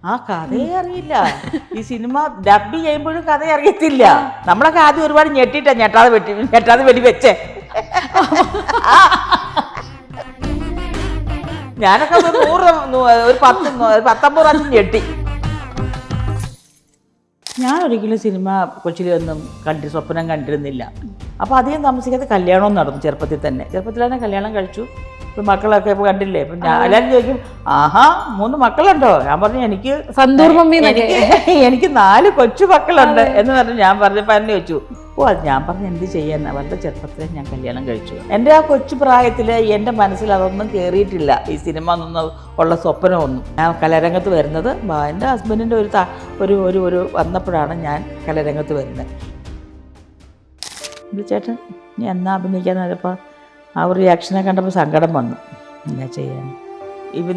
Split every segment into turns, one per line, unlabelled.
ആ കഥയെ അറിയില്ല. ഈ സിനിമ ഡബ് ചെയ്യുമ്പോഴും കഥ അറിയത്തില്ല. നമ്മളൊക്കെ ആദ്യം ഒരുപാട് ഞെട്ടിട്ടാ ഞെട്ടാതെ വെടി വെച്ചേ. ഞാനൊക്കെ ഒരു 19 പ്രാവശ്യം ഞെട്ടി. ഞാൻ ഒരിക്കലും സിനിമ കൊച്ചിലൊന്നും സ്വപ്നം കണ്ടിരുന്നില്ല. അപ്പോൾ അധികം താമസിക്കാതെ കല്യാണവും നടന്നു. ചെറുപ്പത്തിൽ തന്നെ കല്യാണം കഴിച്ചു. ഇപ്പം മക്കളൊക്കെ ഇപ്പോൾ കണ്ടില്ലേ. ഇപ്പം ഞാൻ എല്ലാവരും ചോദിക്കും, ആഹാ 3 മക്കളുണ്ടോ? ഞാൻ പറഞ്ഞു എനിക്ക് 4 കൊച്ചു മക്കളുണ്ട് എന്ന് പറഞ്ഞു. ഞാൻ പറഞ്ഞപ്പോൾ എന്നെ ചോദിച്ചു, അത് ഞാൻ പറഞ്ഞു എന്ത് ചെയ്യാൻ, വളരെ ചെറുപ്പത്തിൽ ഞാൻ കല്യാണം കഴിച്ചു. എൻ്റെ ആ കൊച്ചു പ്രായത്തിൽ എൻ്റെ മനസ്സിൽ അതൊന്നും കയറിയിട്ടില്ല, ഈ സിനിമ ഒന്നും ഉള്ള സ്വപ്നമൊന്നും. ഞാൻ കലാരംഗത്ത് വരുന്നത് എൻ്റെ ഹസ്ബൻഡിൻ്റെ ഒരു വന്നപ്പോഴാണ് ഞാൻ കലാരംഗത്ത് വരുന്നത്. ചേട്ടൻ നീ എന്നാ അഭിനയിക്കാന്ന് പറഞ്ഞപ്പോൾ ആ ഒരു റിയാക്ഷനെ കണ്ടപ്പോൾ സങ്കടം വന്നു. എന്നാ ചെയ്യാൻ,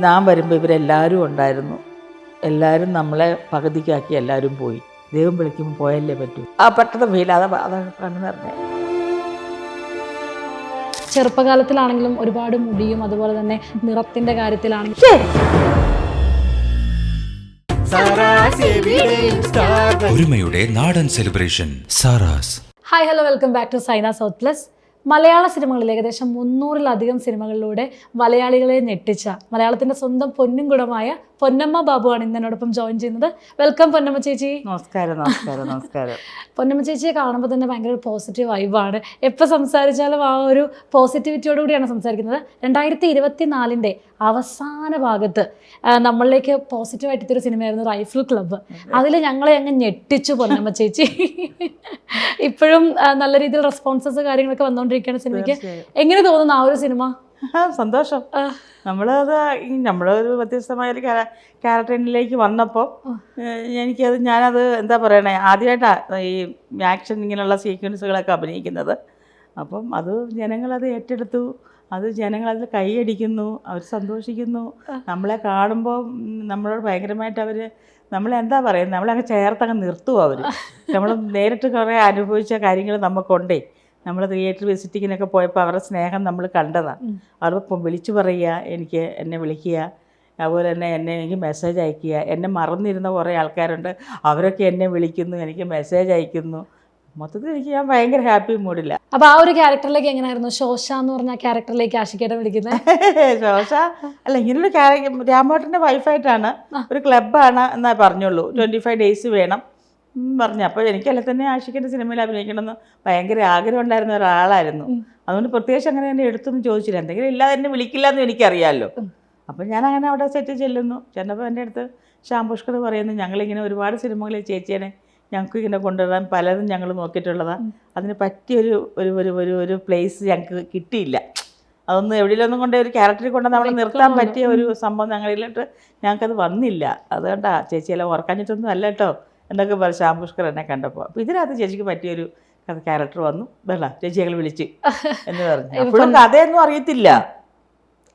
ഞാൻ വരുമ്പോൾ ഇവരെല്ലാവരും ഉണ്ടായിരുന്നു. എല്ലാവരും നമ്മളെ പകുതിക്കാക്കി എല്ലാവരും പോയി. ദൈവം വിളിക്കുമ്പോൾ പോയല്ലേ പറ്റൂ. ആ പെട്ടെന്ന് ഫീൽ അതാണ് കണ്ണു നിറഞ്ഞേ.
ചെറുപ്പകാലത്തിലാണെങ്കിലും ഒരുപാട് മുടിയും അതുപോലെ തന്നെ നിറത്തിന്റെ കാര്യത്തിലാണെങ്കിലും
ഒരുമയുടെ നാടൻ celebration Sara's.
Hi hello, welcome back to Saina south plus. Malayala സിനിമകളിൽ ഏകദേശം 300-ലധികം സിനിമകളിലൂടെ മലയാളികളെ ഞെട്ടിച്ച മലയാളത്തിൻ്റെ സ്വന്തം പൊന്നും കുടമായ പൊന്നമ്മ ബാബുവാണ് ഇന്ന് എന്നോടൊപ്പം ജോയിൻ ചെയ്യുന്നത്. വെൽക്കം പൊന്നമ്മ ചേച്ചി.
നമസ്കാരം.
പൊന്നമ്മ ചേച്ചിയെ കാണുമ്പോൾ തന്നെ ഭയങ്കര ഒരു പോസിറ്റീവ് വൈബാണ്. എപ്പോൾ സംസാരിച്ചാലും ആ ഒരു പോസിറ്റിവിറ്റിയോട് കൂടിയാണ് സംസാരിക്കുന്നത്. 2024 അവസാന ഭാഗത്ത് നമ്മളിലേക്ക് പോസിറ്റീവായിട്ട് എത്തിയൊരു സിനിമയായിരുന്നു റൈഫിൾ ക്ലബ്ബ്. അതിൽ ഞങ്ങളെ അങ്ങ് ഞെട്ടിച്ചു പൊന്നമ്മ ചേച്ചി. ഇപ്പോഴും നല്ല രീതിയിൽ റെസ്പോൺസസ് കാര്യങ്ങളൊക്കെ വന്നുകൊണ്ടിരിക്കുകയാണ് സിനിമയ്ക്ക്. എങ്ങനെ തോന്നുന്നു ആ ഒരു സിനിമ?
സന്തോഷം. നമ്മളൊരു വ്യത്യസ്തമായൊരു ക്യാരക്ടറിലേക്ക് വന്നപ്പോൾ ഞാനത് എന്താ പറയണേ, ആദ്യമായിട്ടാണ് ഈ ആക്ഷൻ ഇങ്ങനെയുള്ള സീക്വൻസുകളൊക്കെ അഭിനയിക്കുന്നത്. അപ്പം അത് ജനങ്ങളത് ഏറ്റെടുത്തു. ജനങ്ങളതിൽ കൈയടിക്കുന്നു, അവർ സന്തോഷിക്കുന്നു. നമ്മളെ കാണുമ്പോൾ നമ്മളോട് ഭയങ്കരമായിട്ട് നമ്മളെന്താ പറയുന്നത്, നമ്മളങ്ങ് ചേർത്തങ്ങ് നിർത്തുമോ അവർ. നമ്മൾ നേരിട്ട് കുറേ അനുഭവിച്ച കാര്യങ്ങൾ നമുക്കുണ്ടേ. നമ്മൾ തിയേറ്റർ വിസിറ്റിങ്ങിനൊക്കെ പോയപ്പോൾ അവരുടെ സ്നേഹം നമ്മൾ കണ്ടതാണ്. അവരിപ്പം വിളിച്ചു പറയുക, എന്നെ വിളിക്കുക, അതുപോലെ തന്നെ എനിക്ക് മെസ്സേജ് അയക്കുക. എന്നെ മറന്നിരുന്ന കുറേ ആൾക്കാരുണ്ട്, അവരൊക്കെ എന്നെ വിളിക്കുന്നു, എനിക്ക് മെസ്സേജ് അയക്കുന്നു. മൊത്തത്തിൽ ഞാൻ ഭയങ്കര ഹാപ്പി മൂഡില്ല.
അപ്പോൾ ആ ഒരു ക്യാരക്ടറിലേക്ക് എങ്ങനെയായിരുന്നു ശോശ എന്ന് പറഞ്ഞ ക്യാരക്ടറിലേക്ക് ആഷിക്കേട്ടൻ വിളിക്കുന്നത്?
ശോശ അല്ല, ഇങ്ങനൊരു രാമേട്ടൻ്റെ വൈഫായിട്ടാണ്, ഒരു ക്ലബ്ബാണ് എന്നാ പറഞ്ഞുള്ളൂ. 25 ഡേയ്സ് വേണം പറഞ്ഞു. അപ്പോൾ എനിക്കല്ല തന്നെ ആഷിക്കേൻ്റെ സിനിമയിൽ അഭിനയിക്കണമെന്ന് ഭയങ്കര ആഗ്രഹം ഉണ്ടായിരുന്ന ഒരാളായിരുന്നു. അതുകൊണ്ട് പ്രത്യേകിച്ച് അങ്ങനെ എന്നെ എടുത്തൊന്നും ചോദിച്ചില്ല. എന്തെങ്കിലും ഇല്ലാതെ എന്നെ വിളിക്കില്ല എന്ന് എനിക്കറിയാമല്ലോ. അപ്പം ഞാനങ്ങനെ അവിടെ സെറ്റ് ചെല്ലുന്നു. ചെന്നപ്പോൾ എൻ്റെ അടുത്ത് ശ്യാം പുഷ്കർ പറയുന്നു, ഞങ്ങളിങ്ങനെ ഒരുപാട് സിനിമകളിൽ ചേച്ചിയെ ഞങ്ങൾക്ക് ഇങ്ങനെ കൊണ്ടുവരാൻ പലതും ഞങ്ങൾ നോക്കിയിട്ടുള്ളതാണ്. അതിന് പറ്റിയൊരു ഒരു പ്ലേസ് ഞങ്ങൾക്ക് കിട്ടിയില്ല. അതൊന്നും എവിടെയൊന്നും കൊണ്ട് ഒരു ക്യാരക്ടറിൽ കൊണ്ട് നമ്മളെ നിർത്താൻ പറ്റിയ ഒരു സംഭവം ഞങ്ങളിലോട്ട് ഞങ്ങൾക്കത് വന്നില്ല. അതുകൊണ്ടാ ചേച്ചിയെല്ലാം ഓർക്കാഞ്ഞിട്ടൊന്നും അല്ല കേട്ടോ എന്നൊക്കെ പറയും ശ്യാം പുഷ്കർ എന്നെ കണ്ടപ്പോൾ. അപ്പോൾ ഇതിനകത്ത് ചേച്ചിക്ക് പറ്റിയൊരു ക്യാരക്ടർ വന്നു, വേണ്ട ചേച്ചി ഞങ്ങൾ വിളിച്ച് എന്ന് പറഞ്ഞു. അപ്പോഴും കഥയൊന്നും അറിയത്തില്ല.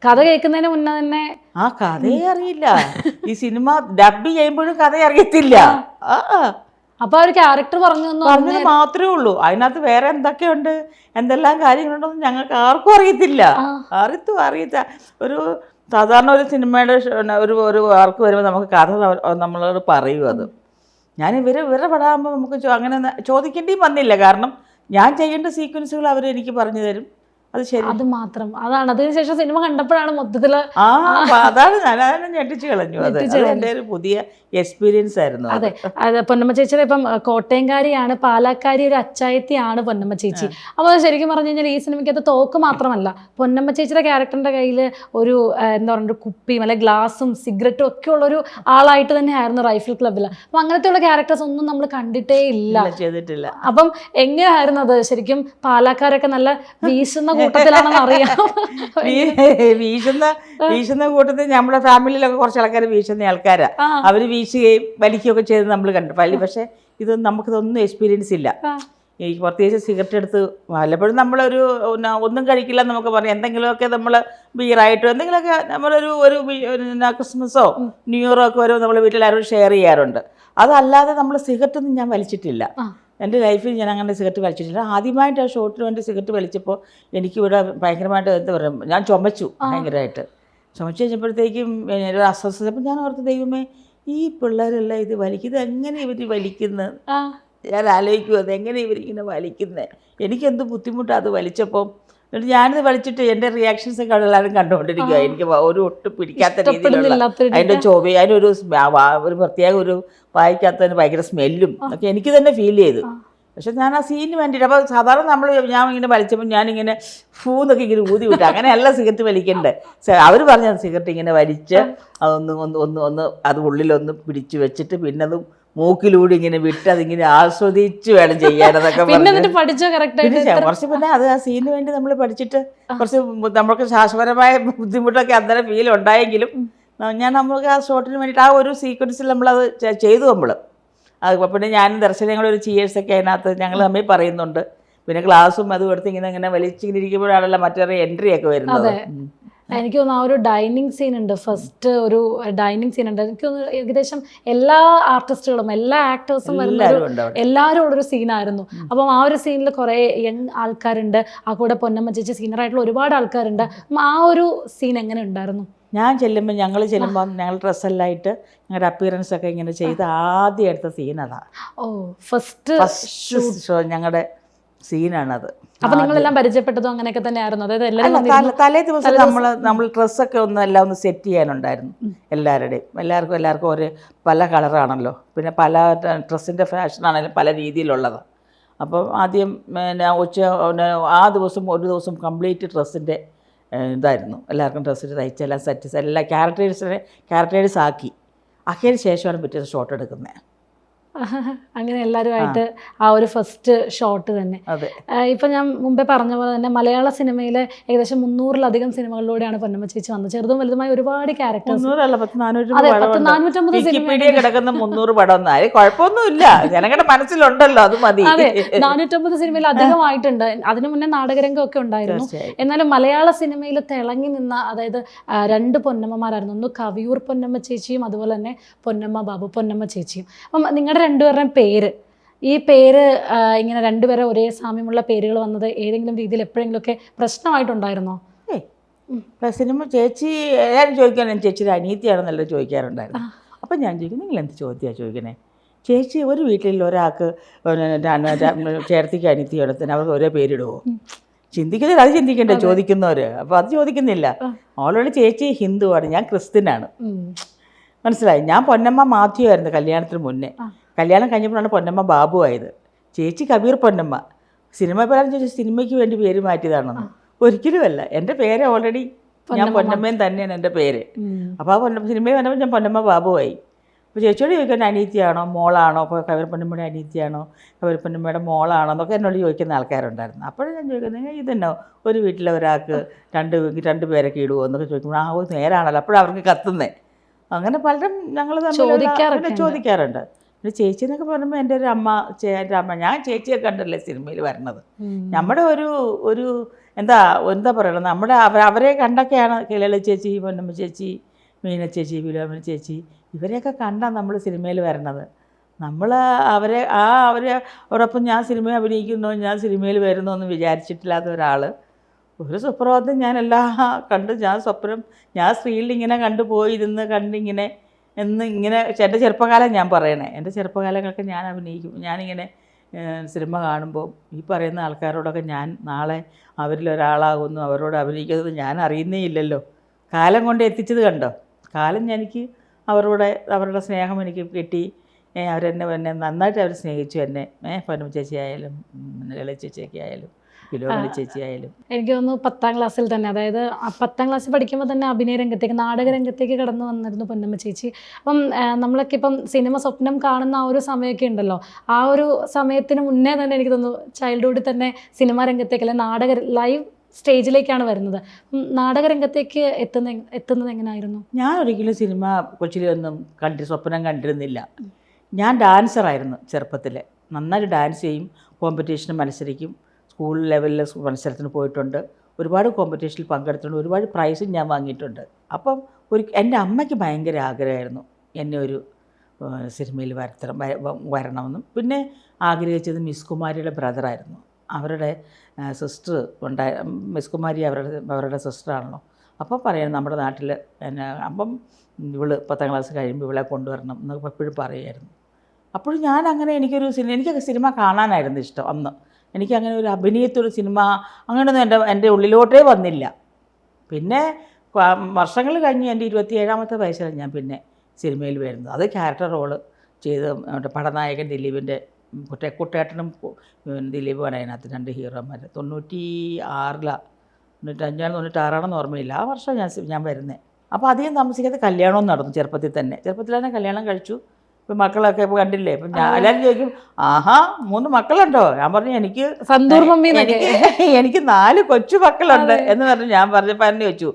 കഥ കേൾക്കുന്നതിന് മുന്നേ തന്നെ
ആ കഥയെ അറിയില്ല. ഈ സിനിമ ഡബ് ചെയ്യുമ്പോഴും കഥ അറിയത്തില്ല.
അപ്പൊ ഒരു ക്യാരക്ടർ പറഞ്ഞത്
മാത്രമേ ഉള്ളൂ. അതിനകത്ത് വേറെ എന്തൊക്കെയുണ്ട്, എന്തെല്ലാം കാര്യങ്ങളുണ്ടെന്ന് ഞങ്ങൾക്ക് ആർക്കും അറിയത്തില്ല. അറിയത്തില്ല. ഒരു സാധാരണ ഒരു സിനിമയുടെ ഒരു വർക്ക് വരുമ്പോൾ നമുക്ക് കഥ നമ്മളോട് പറയും. അത് ഞാൻ ഇവരെ പടാകുമ്പോൾ നമുക്ക് അങ്ങനെ ചോദിക്കേണ്ടിയും വന്നില്ല. കാരണം ഞാൻ ചെയ്യേണ്ട സീക്വൻസുകൾ അവർ എനിക്ക് പറഞ്ഞു തരും. അത് ശരി, അത് മാത്രം.
അതാണ് അതിനുശേഷം സിനിമ കണ്ടപ്പോഴാണ് മൊത്തത്തില്
അതാണ് ഞാൻ ഞെട്ടിച്ച് കളഞ്ഞു. അത് എൻ്റെ ഒരു പുതിയ എക്സ്പീരിയൻസ് ആയിരുന്നു.
അതെ, പൊന്നമ്മ ചേച്ചിയുടെ ഇപ്പം കോട്ടയംകാരിയാണ്, പാലക്കാരി ഒരു അച്ചായത്തിയാണ് പൊന്നമ്മ ചേച്ചി. അപ്പോൾ ശരിക്കും പറഞ്ഞു കഴിഞ്ഞാൽ ഈ സിനിമയ്ക്കകത്ത് തോക്ക് മാത്രമല്ല, പൊന്നമ്മ ചേച്ചിയുടെ ക്യാരക്ടറിന്റെ കയ്യിൽ ഒരു എന്താ പറയുക, ഒരു കുപ്പിയും അല്ലെ ഗ്ലാസും സിഗരറ്റും ഒക്കെ ഉള്ളൊരു ആളായിട്ട് തന്നെയായിരുന്നു റൈഫിൾ ക്ലബ്ബിൽ. അപ്പം അങ്ങനത്തെയുള്ള ക്യാരക്ടേഴ്സ് ഒന്നും നമ്മൾ കണ്ടിട്ടേ
ചെയ്തിട്ടില്ല.
അപ്പം എങ്ങനെയായിരുന്നു അത്? ശരിക്കും പാലക്കാരൊക്കെ നല്ല വീശുന്ന കൂട്ടത്തിലാണെന്ന് അറിയാം.
വീശുന്ന കൂട്ടത്തിൽ നമ്മുടെ ഫാമിലിയിലൊക്കെ കുറച്ച് ആൾക്കാർ വീശുന്ന ആൾക്കാരാ. അവർ വീശുകയും വലിക്കുകയൊക്കെ ചെയ്ത് നമ്മൾ കണ്ടു. പക്ഷേ ഇതൊന്നും നമുക്കിതൊന്നും എക്സ്പീരിയൻസ് ഇല്ല. ഈ പ്രത്യേകിച്ച് സിഗരറ്റ് എടുത്ത് വല്ലപ്പോഴും നമ്മളൊരു ഒന്നും കഴിക്കില്ല നമുക്ക് പറയാം. എന്തെങ്കിലുമൊക്കെ നമ്മൾ ബിയറായിട്ടോ എന്തെങ്കിലുമൊക്കെ നമ്മളൊരു ക്രിസ്മസോ ന്യൂ ഇയറോ ഒക്കെ വരുമ്പോൾ നമ്മൾ വീട്ടിലാരും ഷെയർ ചെയ്യാറുണ്ട്. അതല്ലാതെ നമ്മൾ സിഗരറ്റൊന്നും ഞാൻ വലിച്ചിട്ടില്ല. എൻ്റെ ലൈഫിൽ ഞാൻ അങ്ങനെ സിഗരറ്റ് വലിച്ചിട്ടില്ല. ആദ്യമായിട്ട് ആ ഷോട്ടിന് വേണ്ടി സിഗരറ്റ് വലിച്ചപ്പോൾ എനിക്കിവിടെ ഭയങ്കരമായിട്ട് എന്താ പറയുക, ഞാൻ ചുമച്ചു ഭയങ്കരമായിട്ട്. ചുമച്ച് കഴിഞ്ഞപ്പോഴത്തേക്കും ഒരു അസ്വസ്ഥത. അപ്പം ഞാൻ ഓർത്ത്, ദൈവമേ ഈ പിള്ളേരെല്ലാം ഇത് വലിക്കുന്നത് എങ്ങനെ ഇവർ വലിക്കുന്നത്,
ആ
ഞാൻ ആലോചിക്കുമത് എങ്ങനെ ഇവരിങ്ങനെ വലിക്കുന്നത്, എനിക്കെന്ത് ബുദ്ധിമുട്ടാണ് അത് വലിച്ചപ്പം. എന്നിട്ട് ഞാനിത് വലിച്ചിട്ട് എൻ്റെ റിയാക്ഷൻസ് ഒക്കെ എല്ലാവരും കണ്ടുകൊണ്ടിരിക്കുക. എനിക്ക് ഒരു ഒട്ടും പിടിക്കാത്ത രീതിയിലുള്ള
ഇഷ്ടപ്പെടുന്നില്ലാത്തൊരു
അതിൻ്റെ ചൊവ്വ, അതിനൊരു ഒരു പ്രത്യേക ഒരു വായിക്കാത്തതിന് ഭയങ്കര സ്മെല്ലും ഒക്കെ എനിക്ക് തന്നെ ഫീൽ ചെയ്തു. പക്ഷെ ഞാൻ ആ സീനിന് വേണ്ടിയിട്ട് അപ്പോൾ സാധാരണ ഞാൻ ഇങ്ങനെ വലിച്ചപ്പോൾ ഞാനിങ്ങനെ ഫൂന്നൊക്കെ ഇങ്ങനെ ഊതി വിട്ടു. അങ്ങനെയല്ല സിഗരറ്റ് വലിക്കണ്ടേ. അവർ പറഞ്ഞ സിഗരറ്റ് ഇങ്ങനെ വലിച്ച് അതൊന്ന് അത് ഉള്ളിലൊന്ന് പിടിച്ചു വെച്ചിട്ട് പിന്നെ അത് മൂക്കിലൂടെ ഇങ്ങനെ വിട്ട് അതിങ്ങനെ ആസ്വദിച്ച് വേണം ചെയ്യാനതൊക്കെ കുറച്ച് പിന്നെ അത് ആ സീനിന് വേണ്ടി നമ്മൾ പഠിച്ചിട്ട് കുറച്ച് നമ്മൾക്ക് ശാശ്വതമായ ബുദ്ധിമുട്ടൊക്കെ അന്നേരം ഫീൽ ഉണ്ടായെങ്കിലും നമ്മൾക്ക് ആ ഷോട്ടിന് വേണ്ടിയിട്ട് ആ ഒരു സീക്വൻസിൽ നമ്മളത് ചെയ്തു. അത് പിന്നെ ഞാനും ദർശനങ്ങളൊരു ചിയേഴ്സൊക്കെ അതിനകത്ത് ഞങ്ങൾ തമ്മിൽ പറയുന്നുണ്ട്. പിന്നെ ക്ലാസ്സും അതും എടുത്ത് ഇങ്ങനെ വലിച്ചിങ്ങനെ ഇരിക്കുമ്പോഴാണല്ലോ മറ്റൊരു എൻട്രി ഒക്കെ വരുന്നത്.
എനിക്ക് തോന്നുന്നു ആ ഒരു ഡൈനിങ് സീൻ ഉണ്ട്, ഫസ്റ്റ് ഒരു ഡൈനിങ് സീൻ ഉണ്ട്. എനിക്ക് തോന്നുന്നു ഏകദേശം എല്ലാ ആർട്ടിസ്റ്റുകളും എല്ലാ ആക്ടേഴ്സും എല്ലാവരും ഉള്ളൊരു സീനായിരുന്നു. അപ്പം ആ ഒരു സീനിൽ കുറേ യങ് ആൾക്കാരുണ്ട്, ആ കൂടെ പൊന്നമ്മ ചേച്ചി സീനിയറായിട്ടുള്ള ഒരുപാട് ആൾക്കാരുണ്ട്. ആ ഒരു സീൻ എങ്ങനെ ഉണ്ടായിരുന്നു?
ഞങ്ങൾ ചെല്ലുമ്പോൾ ഞങ്ങൾ ഡ്രസ്സെല്ലാം ഇട്ട് ഞങ്ങളുടെ അപ്പിയറൻസ് ഒക്കെ ഇങ്ങനെ ചെയ്ത് ആദ്യം എടുത്ത സീൻ അതാണ്.
ഓ ഫസ്റ്റ്
ഷോ ഞങ്ങളുടെ സീനാണത്.
അപ്പൊ നിങ്ങളെല്ലാം പരിചയപ്പെട്ടതും അങ്ങനെയൊക്കെ തന്നെ ആയിരുന്നു? അതായത്
തലേ ദിവസം നമ്മൾ ഡ്രസ്സൊക്കെ എല്ലാം ഒന്ന് സെറ്റ് ചെയ്യാനുണ്ടായിരുന്നു. എല്ലാവർക്കും ഒരു പല കളറാണല്ലോ, പിന്നെ പല ഡ്രസ്സിൻ്റെ ഫാഷനാണെങ്കിലും പല രീതിയിലുള്ളത്. അപ്പം ആദ്യം ആ ദിവസം ഒരു ദിവസം കംപ്ലീറ്റ് ഡ്രസ്സിൻ്റെ ഇതായിരുന്നു. എല്ലാവർക്കും ഡ്രസ്സിൽ തയ്ച്ചെല്ലാം സെറ്റ് എല്ലാ ക്യാരക്ടേഴ്സ് ആക്കിയതിന് ശേഷമാണ് പിറ്റേ ഷോട്ട് എടുക്കുന്നത്.
അങ്ങനെ എല്ലാവരുമായിട്ട് ആ ഒരു ഫസ്റ്റ് ഷോട്ട് തന്നെ. ഇപ്പം ഞാൻ മുമ്പേ പറഞ്ഞ പോലെ തന്നെ മലയാള സിനിമയിലെ ഏകദേശം 300-ലധികം സിനിമകളിലൂടെയാണ് പൊന്നമ്മ ചേച്ചി വന്നത്. ചെറുതും വലുതുമായ ഒരുപാട് ക്യാരക്ടേഴ്സ്. 450
കിടക്കുന്ന 300 പടം കുഴപ്പമൊന്നുമില്ല, ജനങ്ങളുടെ മനസ്സിലുണ്ടല്ലോ, അത് മതി.
അതെ, 450 സിനിമയിൽ അധികമായിട്ടുണ്ട്. അതിനു മുന്നേ നാടകരംഗം ഒക്കെ ഉണ്ടായിരുന്നു. എന്നാലും മലയാള സിനിമയിൽ തിളങ്ങി നിന്ന അതായത് 2 പൊന്നമ്മമാരായിരുന്നു. ഒന്ന് കവിയൂർ പൊന്നമ്മ ചേച്ചിയും അതുപോലെ തന്നെ പൊന്നമ്മ ബാബു പൊന്നമ്മ ചേച്ചിയും. അപ്പം നിങ്ങളുടെ രണ്ടുപേരുടെയും പേര്, ഈ പേര് ഇങ്ങനെ രണ്ടുപേരെ ഒരേ സാമ്യമുള്ള പേരുകൾ വന്നത് ഏതെങ്കിലും രീതിയിൽ എപ്പോഴെങ്കിലുമൊക്കെ പ്രശ്നമായിട്ടുണ്ടായിരുന്നോ?
സിനിമ ചേച്ചി എല്ലാവരും ചോദിക്കാൻ ചേച്ചിയുടെ അനിയത്തിയാണെന്നല്ലോ ചോദിക്കാറുണ്ടായിരുന്നു. അപ്പം ഞാൻ ചോദിക്കും, നിങ്ങൾ എന്ത് ചോദ്യമാണ് ചോദിക്കണേ? ചേച്ചി ഒരു വീട്ടിൽ ഒരാൾക്ക് ചേർത്തിക്ക് അനിയത്തിയോടത്തിന് അവർക്ക് ഒരേ പേരിടുമോ? ചിന്തിക്കുന്നില്ല, അത് ചിന്തിക്കണ്ടേ ചോദിക്കുന്നവർ. അപ്പോൾ അത് ചോദിക്കുന്നില്ല. ഓൾറെഡി ചേച്ചി ഹിന്ദുവാണ്, ഞാൻ ക്രിസ്ത്യനാണ്. മനസ്സിലായി. ഞാൻ പൊന്നമ്മ മാത്യു ആയിരുന്നു കല്യാണത്തിന് മുന്നേ. കല്യാണം കഴിഞ്ഞപ്പോഴാണ് പൊന്നമ്മ ബാബു ആയത്. ചേച്ചി കബീർ പൊന്നമ്മ. സിനിമ പേരാൻ ചോദിച്ചാൽ സിനിമയ്ക്ക് വേണ്ടി പേര് മാറ്റിയതാണെന്ന് ഒരിക്കലുമല്ല. എൻ്റെ പേര് ഓൾറെഡി ഞാൻ പൊന്നമ്മയും തന്നെയാണ് എൻ്റെ പേര്. അപ്പോൾ ആ സിനിമയിൽ വന്നപ്പോൾ ഞാൻ പൊന്നമ്മ ബാബുവായി. അപ്പോൾ ചേച്ചിയോട് ചോദിക്കാൻ അനീതിയാണോ മോളാണോ, അപ്പോൾ കബീർ പൊന്നമ്മയുടെ അനീതിയാണോ കബീർ പൊന്നമ്മയുടെ മോളാണോ എന്നൊക്കെ എന്നോട് ചോദിക്കുന്ന ആൾക്കാരുണ്ടായിരുന്നു. അപ്പോഴും ഞാൻ ചോദിക്കുന്നത് ഇതെന്നോ ഒരു വീട്ടിലെ ഒരാൾക്ക് രണ്ട് പേരൊക്കെ ഇടുമോ എന്നൊക്കെ ചോദിക്കുമ്പോൾ നേരാണല്ലോ. അപ്പോഴും അവർക്ക് കത്തുന്നേ. അങ്ങനെ പലരും ഞങ്ങൾ ചോദിക്കാറുണ്ട്. പിന്നെ ചേച്ചി എന്നൊക്കെ പറയുമ്പോൾ എൻ്റെ ഒരു അമ്മ ഞാൻ ചേച്ചിയെ കണ്ടല്ലേ സിനിമയിൽ വരണത്. നമ്മുടെ ഒരു എന്താ പറയണത്, നമ്മുടെ അവരെ കണ്ടൊക്കെയാണ് കിളി ചേച്ചി, പൊന്നമ്മ ചേച്ചി, മീന ചേച്ചി, വിലോമന ചേച്ചി, ഇവരെയൊക്കെ കണ്ടാണ് നമ്മൾ സിനിമയിൽ വരണത്. നമ്മൾ അവരോടൊപ്പം ഞാൻ സിനിമ അഭിനയിക്കുന്നു, ഞാൻ സിനിമയിൽ വരുന്നു എന്ന് വിചാരിച്ചിട്ടില്ലാത്ത ഒരാൾ ഒരു സുപ്രഭാതം ഞാനെല്ലാം കണ്ട് ഞാൻ സ്ക്രീനിൽ ഇങ്ങനെ കണ്ടുപോയിരുന്ന് കണ്ടിങ്ങനെ ഇങ്ങനെ എൻ്റെ ചെറുപ്പകാലം ഞാൻ പറയണേ. എൻ്റെ ചെറുപ്പകാലങ്ങളൊക്കെ ഞാൻ അഭിനയിക്കും. ഞാനിങ്ങനെ സിനിമ കാണുമ്പോൾ ഈ പറയുന്ന ആൾക്കാരോടൊക്കെ ഞാൻ നാളെ അവരിലൊരാളാകുന്നു, അവരോട് അഭിനയിക്കുന്നത് ഞാൻ അറിയുന്നേ ഇല്ലല്ലോ. കാലം കൊണ്ട് എത്തിച്ചത് കണ്ടോ. കാലം എനിക്ക് അവരുടെ സ്നേഹം എനിക്ക് കിട്ടി. അവരെന്നെ നന്നായിട്ട് അവർ സ്നേഹിച്ചു എന്നെ. പൊന്നമ്മ ചേച്ചി ആയാലും ലളിത ചേച്ചിയൊക്കെ ആയാലും വിലോമന ചേച്ചി ആയാലും.
എനിക്ക് തോന്നുന്നു 10ാം ക്ലാസ്സിൽ തന്നെ, അതായത് 10ാം ക്ലാസ്സിൽ പഠിക്കുമ്പോൾ തന്നെ അഭിനയ രംഗത്തേക്ക്, നാടകരംഗത്തേക്ക് കടന്നു വന്നിരുന്നു പൊന്നമ്മ ചേച്ചി. അപ്പം നമ്മളൊക്കെ ഇപ്പം സിനിമ സ്വപ്നം കാണുന്ന ആ ഒരു സമയമൊക്കെ ഉണ്ടല്ലോ, ആ ഒരു സമയത്തിന് മുന്നേ തന്നെ എനിക്ക് തോന്നുന്നു ചൈൽഡ്ഹുഡിൽ തന്നെ സിനിമാ രംഗത്തേക്ക് അല്ലെങ്കിൽ ലൈവ് സ്റ്റേജിലേക്കാണ് വരുന്നത്. നാടകരംഗത്തേക്ക് എത്തുന്നത് എങ്ങനെയായിരുന്നു?
ഞാൻ ഒരിക്കലും സിനിമ കൊച്ചിലൊന്നും സ്വപ്നം കണ്ടിരുന്നില്ല. ഞാൻ ഡാൻസറായിരുന്നു ചെറുപ്പത്തിൽ. നന്നായിട്ട് ഡാൻസ് ചെയ്യും, കോമ്പറ്റീഷന് മത്സരിക്കും, സ്കൂൾ ലെവലിൽ മത്സരത്തിന് പോയിട്ടുണ്ട്, ഒരുപാട് കോമ്പറ്റീഷനിൽ പങ്കെടുത്തിട്ടുണ്ട്, ഒരുപാട് പ്രൈസും ഞാൻ വാങ്ങിയിട്ടുണ്ട്. അപ്പം എൻ്റെ അമ്മയ്ക്ക് ഭയങ്കര ആഗ്രഹമായിരുന്നു എന്നെ ഒരു സിനിമയിൽ വരണമെന്നും. പിന്നെ ആഗ്രഹിച്ചത് മിസ് കുമാരിയുടെ ബ്രദറായിരുന്നു. അവരുടെ സിസ്റ്റർ മിസ് കുമാരി അവരുടെ സിസ്റ്ററാണല്ലോ. അപ്പോൾ പറയുന്നത് നമ്മുടെ നാട്ടിൽ പിന്നെ അപ്പം ഇവള് 10ാം ക്ലാസ് കഴിയുമ്പോൾ ഇവളെ കൊണ്ടുവരണം എന്നൊക്കെ എപ്പോഴും പറയുമായിരുന്നു. അപ്പോൾ ഞാനങ്ങനെ എനിക്കൊക്കെ സിനിമ കാണാനായിരുന്നു ഇഷ്ടം അന്ന്. എനിക്കങ്ങനെ ഒരു അഭിനയത്തൊരു സിനിമ അങ്ങനെയൊന്നും എൻ്റെ ഉള്ളിലോട്ടേ വന്നില്ല. പിന്നെ വർഷങ്ങൾ കഴിഞ്ഞ് എൻ്റെ 27ാമത്തെ വയസ്സിലാണ് ഞാൻ പിന്നെ സിനിമയിൽ വരുന്നത്. അത് ക്യാരക്ടർ റോള് ചെയ്ത് മറ്റേ പടനായകൻ ദിലീപിൻ്റെ കുട്ടേട്ടനും ദിലീപുമാണ് അതിനകത്ത് 2 ഹീറോമാർ. 96 96 ഓർമ്മയില്ല. ആ വർഷം ഞാൻ വരുന്നത്. അപ്പോൾ അധികം താമസിക്കാതെ കല്യാണവും നടന്നു. ചെറുപ്പത്തിൽ തന്നെ കല്യാണം കഴിച്ചു. ഇപ്പം മക്കളൊക്കെ ഇപ്പോൾ കണ്ടില്ലേ. ഇപ്പം ഞാൻ എല്ലാവരും ചോദിക്കും, ആഹാ 3 മക്കളുണ്ടോ? ഞാൻ പറഞ്ഞു എനിക്ക് 4 കൊച്ചു മക്കളുണ്ട് എന്ന് പറഞ്ഞു. ഞാൻ പറഞ്ഞപ്പോൾ എന്നെ ചോദിച്ചു,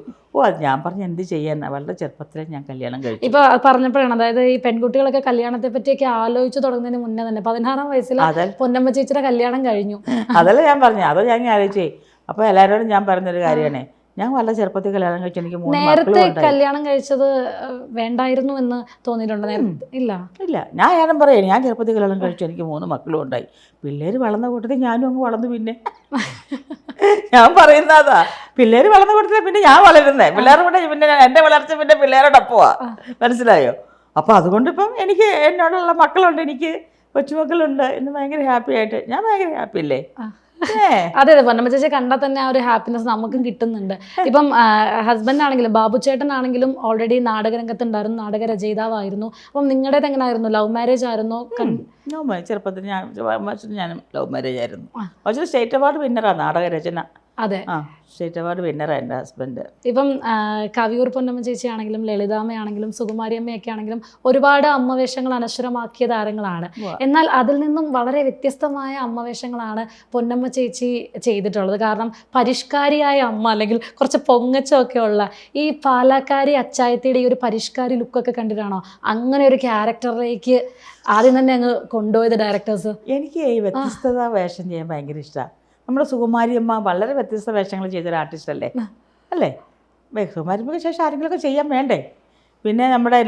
അത് ഞാൻ പറഞ്ഞു എന്ത് ചെയ്യാൻ, വളരെ ചെറുപ്പത്തിലേ ഞാൻ കല്യാണം കഴിച്ചു.
ഇപ്പൊ പറഞ്ഞപ്പോഴാണ്, അതായത് ഈ പെൺകുട്ടികളൊക്കെ കല്യാണത്തെ പറ്റിയൊക്കെ ആലോചിച്ച് തുടങ്ങുന്നതിന് മുന്നേ തന്നെ 16ാം വയസ്സിൽ പൊന്നമ്മ ചേച്ചിയുടെ കല്യാണം കഴിഞ്ഞു.
അതല്ല ഞാൻ പറഞ്ഞു, അതോ ഞാൻ ആലോചിച്ചേ. അപ്പോൾ എല്ലാവരോടും ഞാൻ പറഞ്ഞൊരു കാര്യമാണ്, ഞാൻ വളരെ ചെറുപ്പത്തിൽ കല്യാണം കഴിച്ചു. എനിക്ക് 3
നേരത്തെ കല്യാണം കഴിച്ചത് വേണ്ടായിരുന്നു എന്ന് തോന്നിയിട്ടുണ്ടോ? ഇല്ല
ഞാനും പറയാം, ഞാൻ ചെറുപ്പത്തിൽ കല്യാണം കഴിച്ചു, എനിക്ക് 3 മക്കളും ഉണ്ടായി. പിള്ളേർ വളർന്ന കൂട്ടത്തിൽ ഞാനും അങ്ങ് വളർന്നു. പിന്നെ ഞാൻ പറയുന്നതാ, പിള്ളേർ വളർന്ന കൂട്ടത്തിൽ പിന്നെ ഞാൻ വളരുന്നേ. പിള്ളേരുടെ കൂടെ പിന്നെ എൻ്റെ വളർച്ച പിന്നെ പിള്ളേരോടൊപ്പമാ. മനസ്സിലായോ? അപ്പോൾ അതുകൊണ്ട് ഇപ്പം എനിക്ക് എന്നോടുള്ള മക്കളുണ്ട്, എനിക്ക് കൊച്ചുമക്കളുണ്ട് എന്ന് ഭയങ്കര ഹാപ്പി ആയിട്ട് ഞാൻ ഭയങ്കര ഹാപ്പി അല്ലേ?
അതെ പൊന്നമ്മ ചേച്ചി കണ്ടാൽ തന്നെ ആ ഒരു ഹാപ്പിനെസ് നമുക്കും കിട്ടുന്നുണ്ട്. ഇപ്പം ഹസ്ബൻഡ് ആണെങ്കിലും ബാബു ചേട്ടനാണെങ്കിലും ഓൾറെഡി നാടകരംഗത്തുണ്ടായിരുന്നു, നാടക രചയിതാവായിരുന്നു. അപ്പം നിങ്ങളുടേത് എങ്ങനെയായിരുന്നു? ലവ് മാരേജ് ആയിരുന്നോ?
ചെറുപ്പത്തിൽ ഞാൻ ലവ് മാരേജ് ആയിരുന്നു. പക്ഷേ സ്റ്റേറ്റ് അവാർഡ് വിന്നറാണ് നാടകരചന.
അതെ,
സ്റ്റേറ്റ് അവാർഡ് വിന്നറാണ് എൻ്റെ ഹസ്ബൻഡ്.
ഇപ്പം കവിയൂർ പൊന്നമ്മ ചേച്ചി ആണെങ്കിലും ലളിതാമ്മയാണെങ്കിലും സുകുമാരിയമ്മയൊക്കെ ആണെങ്കിലും ഒരുപാട് അമ്മവേഷങ്ങൾ അനശ്വരമാക്കിയ താരങ്ങളാണ്. എന്നാൽ അതിൽ നിന്നും വളരെ വ്യത്യസ്തമായ അമ്മവേഷങ്ങളാണ് പൊന്നമ്മ ചേച്ചി ചെയ്തിട്ടുള്ളത്. കാരണം പരിഷ്കാരിയായ അമ്മ, അല്ലെങ്കിൽ കുറച്ച് പൊങ്ങച്ചമൊക്കെ ഉള്ള ഈ പാലക്കാരി അച്ചായത്തിയുടെ ഈ ഒരു പരിഷ്കാരി ലുക്കൊക്കെ കണ്ടിട്ടാണോ അങ്ങനെ ഒരു ക്യാരക്ടറിലേക്ക് ആദ്യം തന്നെ അങ്ങ് കൊണ്ടുപോയത് ഡയറക്ടേഴ്സ്?
എനിക്ക് ഈ വ്യത്യസ്തത വേഷം ചെയ്യാൻ ഭയങ്കര ഇഷ്ടമാണ്. നമ്മുടെ സുകുമാരിയമ്മ വളരെ വ്യത്യസ്ത വേഷങ്ങൾ ചെയ്തൊരു ആർട്ടിസ്റ്റ് അല്ലേ? സുകുമാരിയമ്മയ്ക്ക് ശേഷം ആരെങ്കിലുമൊക്കെ ചെയ്യാൻ വേണ്ടേ? പിന്നെ നമ്മുടെ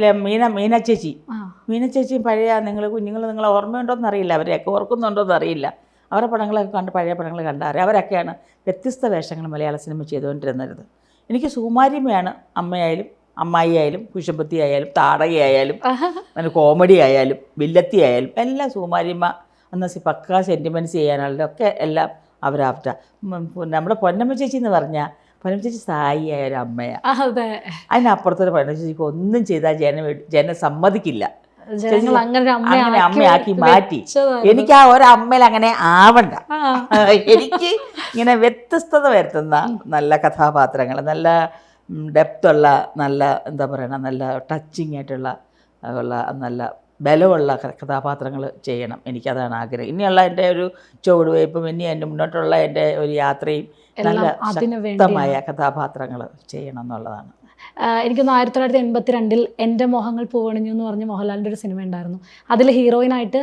മീന ചേച്ചി പഴയ നിങ്ങൾ ഓർമ്മയുണ്ടോയെന്ന് അറിയില്ല, അവരെയൊക്കെ ഓർക്കുന്നുണ്ടോയെന്ന് അറിയില്ല. അവരുടെ പടങ്ങളൊക്കെ കണ്ട്, പഴയ പടങ്ങൾ കണ്ടറിയാം. അവരൊക്കെയാണ് വ്യത്യസ്ത വേഷങ്ങൾ മലയാള സിനിമ ചെയ്തുകൊണ്ടിരുന്നത്. എനിക്ക് സുകുമാരിയമ്മയാണ് അമ്മയായാലും അമ്മായി കുശമ്പത്തി ആയാലും താടകയായാലും പിന്നെ കോമഡി ആയാലും വില്ലത്തി ആയാലും എല്ലാം സുകുമാരിയമ്മ എന്ന പക്കാ സെൻറ്റിമെൻറ്റ്സ് ചെയ്യാനുള്ളതൊക്കെ എല്ലാം അവരാപ്റ്റ. നമ്മുടെ പൊന്നമ്മ ചേച്ചി എന്ന് പറഞ്ഞാൽ പൊന്നമ്മ ചേച്ചി സായി ആയ ഒരു അമ്മയാണ്. അതിനപ്പുറത്തൊരു പൊന്നമ്മ ചേച്ചിക്ക് ഒന്നും ചെയ്താൽ ജനം സമ്മതിക്കില്ല. അങ്ങനെ അമ്മയാക്കി മാറ്റി. എനിക്ക് ആ ഒരമ്മയിൽ അങ്ങനെ ആവണ്ട. എനിക്ക് ഇങ്ങനെ വ്യത്യസ്തത വരുത്തുന്ന നല്ല കഥാപാത്രങ്ങൾ, നല്ല ഡെപ്തുള്ള, നല്ല എന്താ പറയണ, നല്ല ടച്ചിങ് ആയിട്ടുള്ള നല്ല ബലമുള്ള കഥാപാത്രങ്ങൾ ചെയ്യണം. എനിക്കതാണ് ആഗ്രഹം. ഇനിയുള്ള എൻ്റെ ഒരു ചുവടുവയ്പ്പും ഇനി എൻ്റെ മുന്നോട്ടുള്ള എൻ്റെ ഒരു യാത്രയും നല്ല ശക്തമായ കഥാപാത്രങ്ങൾ ചെയ്യണം എന്നുള്ളതാണ്.
എനിക്കൊന്ന് 1982 എൻ്റെ മോഹങ്ങൾ പൂവണിഞ്ഞു എന്ന് പറഞ്ഞ് മോഹൻലാലിൻ്റെ ഒരു സിനിമ ഉണ്ടായിരുന്നു. അതിൽ ഹീറോയിനായിട്ട്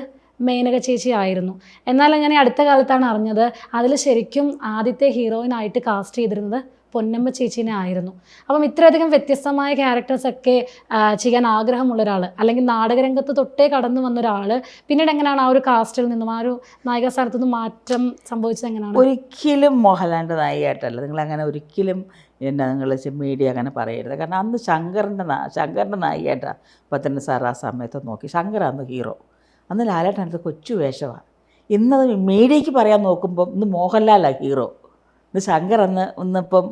മേനക ചേച്ചി ആയിരുന്നു. എന്നാൽ അങ്ങനെ അടുത്ത കാലത്താണ് അറിഞ്ഞത് അതിൽ ശരിക്കും ആദ്യത്തെ ഹീറോയിനായിട്ട് കാസ്റ്റ് ചെയ്തിരുന്നത് പൊന്നമ്മ ചേച്ചീനെ ആയിരുന്നു. അപ്പം ഇത്രയധികം വ്യത്യസ്തമായ ക്യാരക്ടേഴ്സൊക്കെ ചെയ്യാൻ ആഗ്രഹമുള്ള ഒരാൾ, അല്ലെങ്കിൽ നാടകരംഗത്ത് തൊട്ടേ കടന്നു വന്ന ഒരാൾ, പിന്നീട് എങ്ങനെയാണ് ആ ഒരു കാസ്റ്റിൽ നിന്നും ആ ഒരു നായിക സ്ഥാനത്തു നിന്നും മാറ്റം സംഭവിച്ചത്? എങ്ങനെയാണ്?
ഒരിക്കലും മോഹൻലാലിൻ്റെ നായികയായിട്ടല്ല. നിങ്ങളങ്ങനെ ഒരിക്കലും നിങ്ങൾ മീഡിയ അങ്ങനെ പറയരുത്. കാരണം അന്ന് ശങ്കറിൻ്റെ നായികയായിട്ടാണ് പത്തനംതിട്ട സാർ ആ സമയത്ത് നോക്കി. ശങ്കർ അന്ന് ഹീറോ, അന്ന് ലാലേട്ടനടുത്ത് കൊച്ചു വേഷമാണ്. ഇന്നത് മീഡിയയ്ക്ക് പറയാൻ നോക്കുമ്പം ഇന്ന് മോഹൻലാലാണ് ഹീറോ. ഇത് ശങ്കർ ഇന്നിപ്പം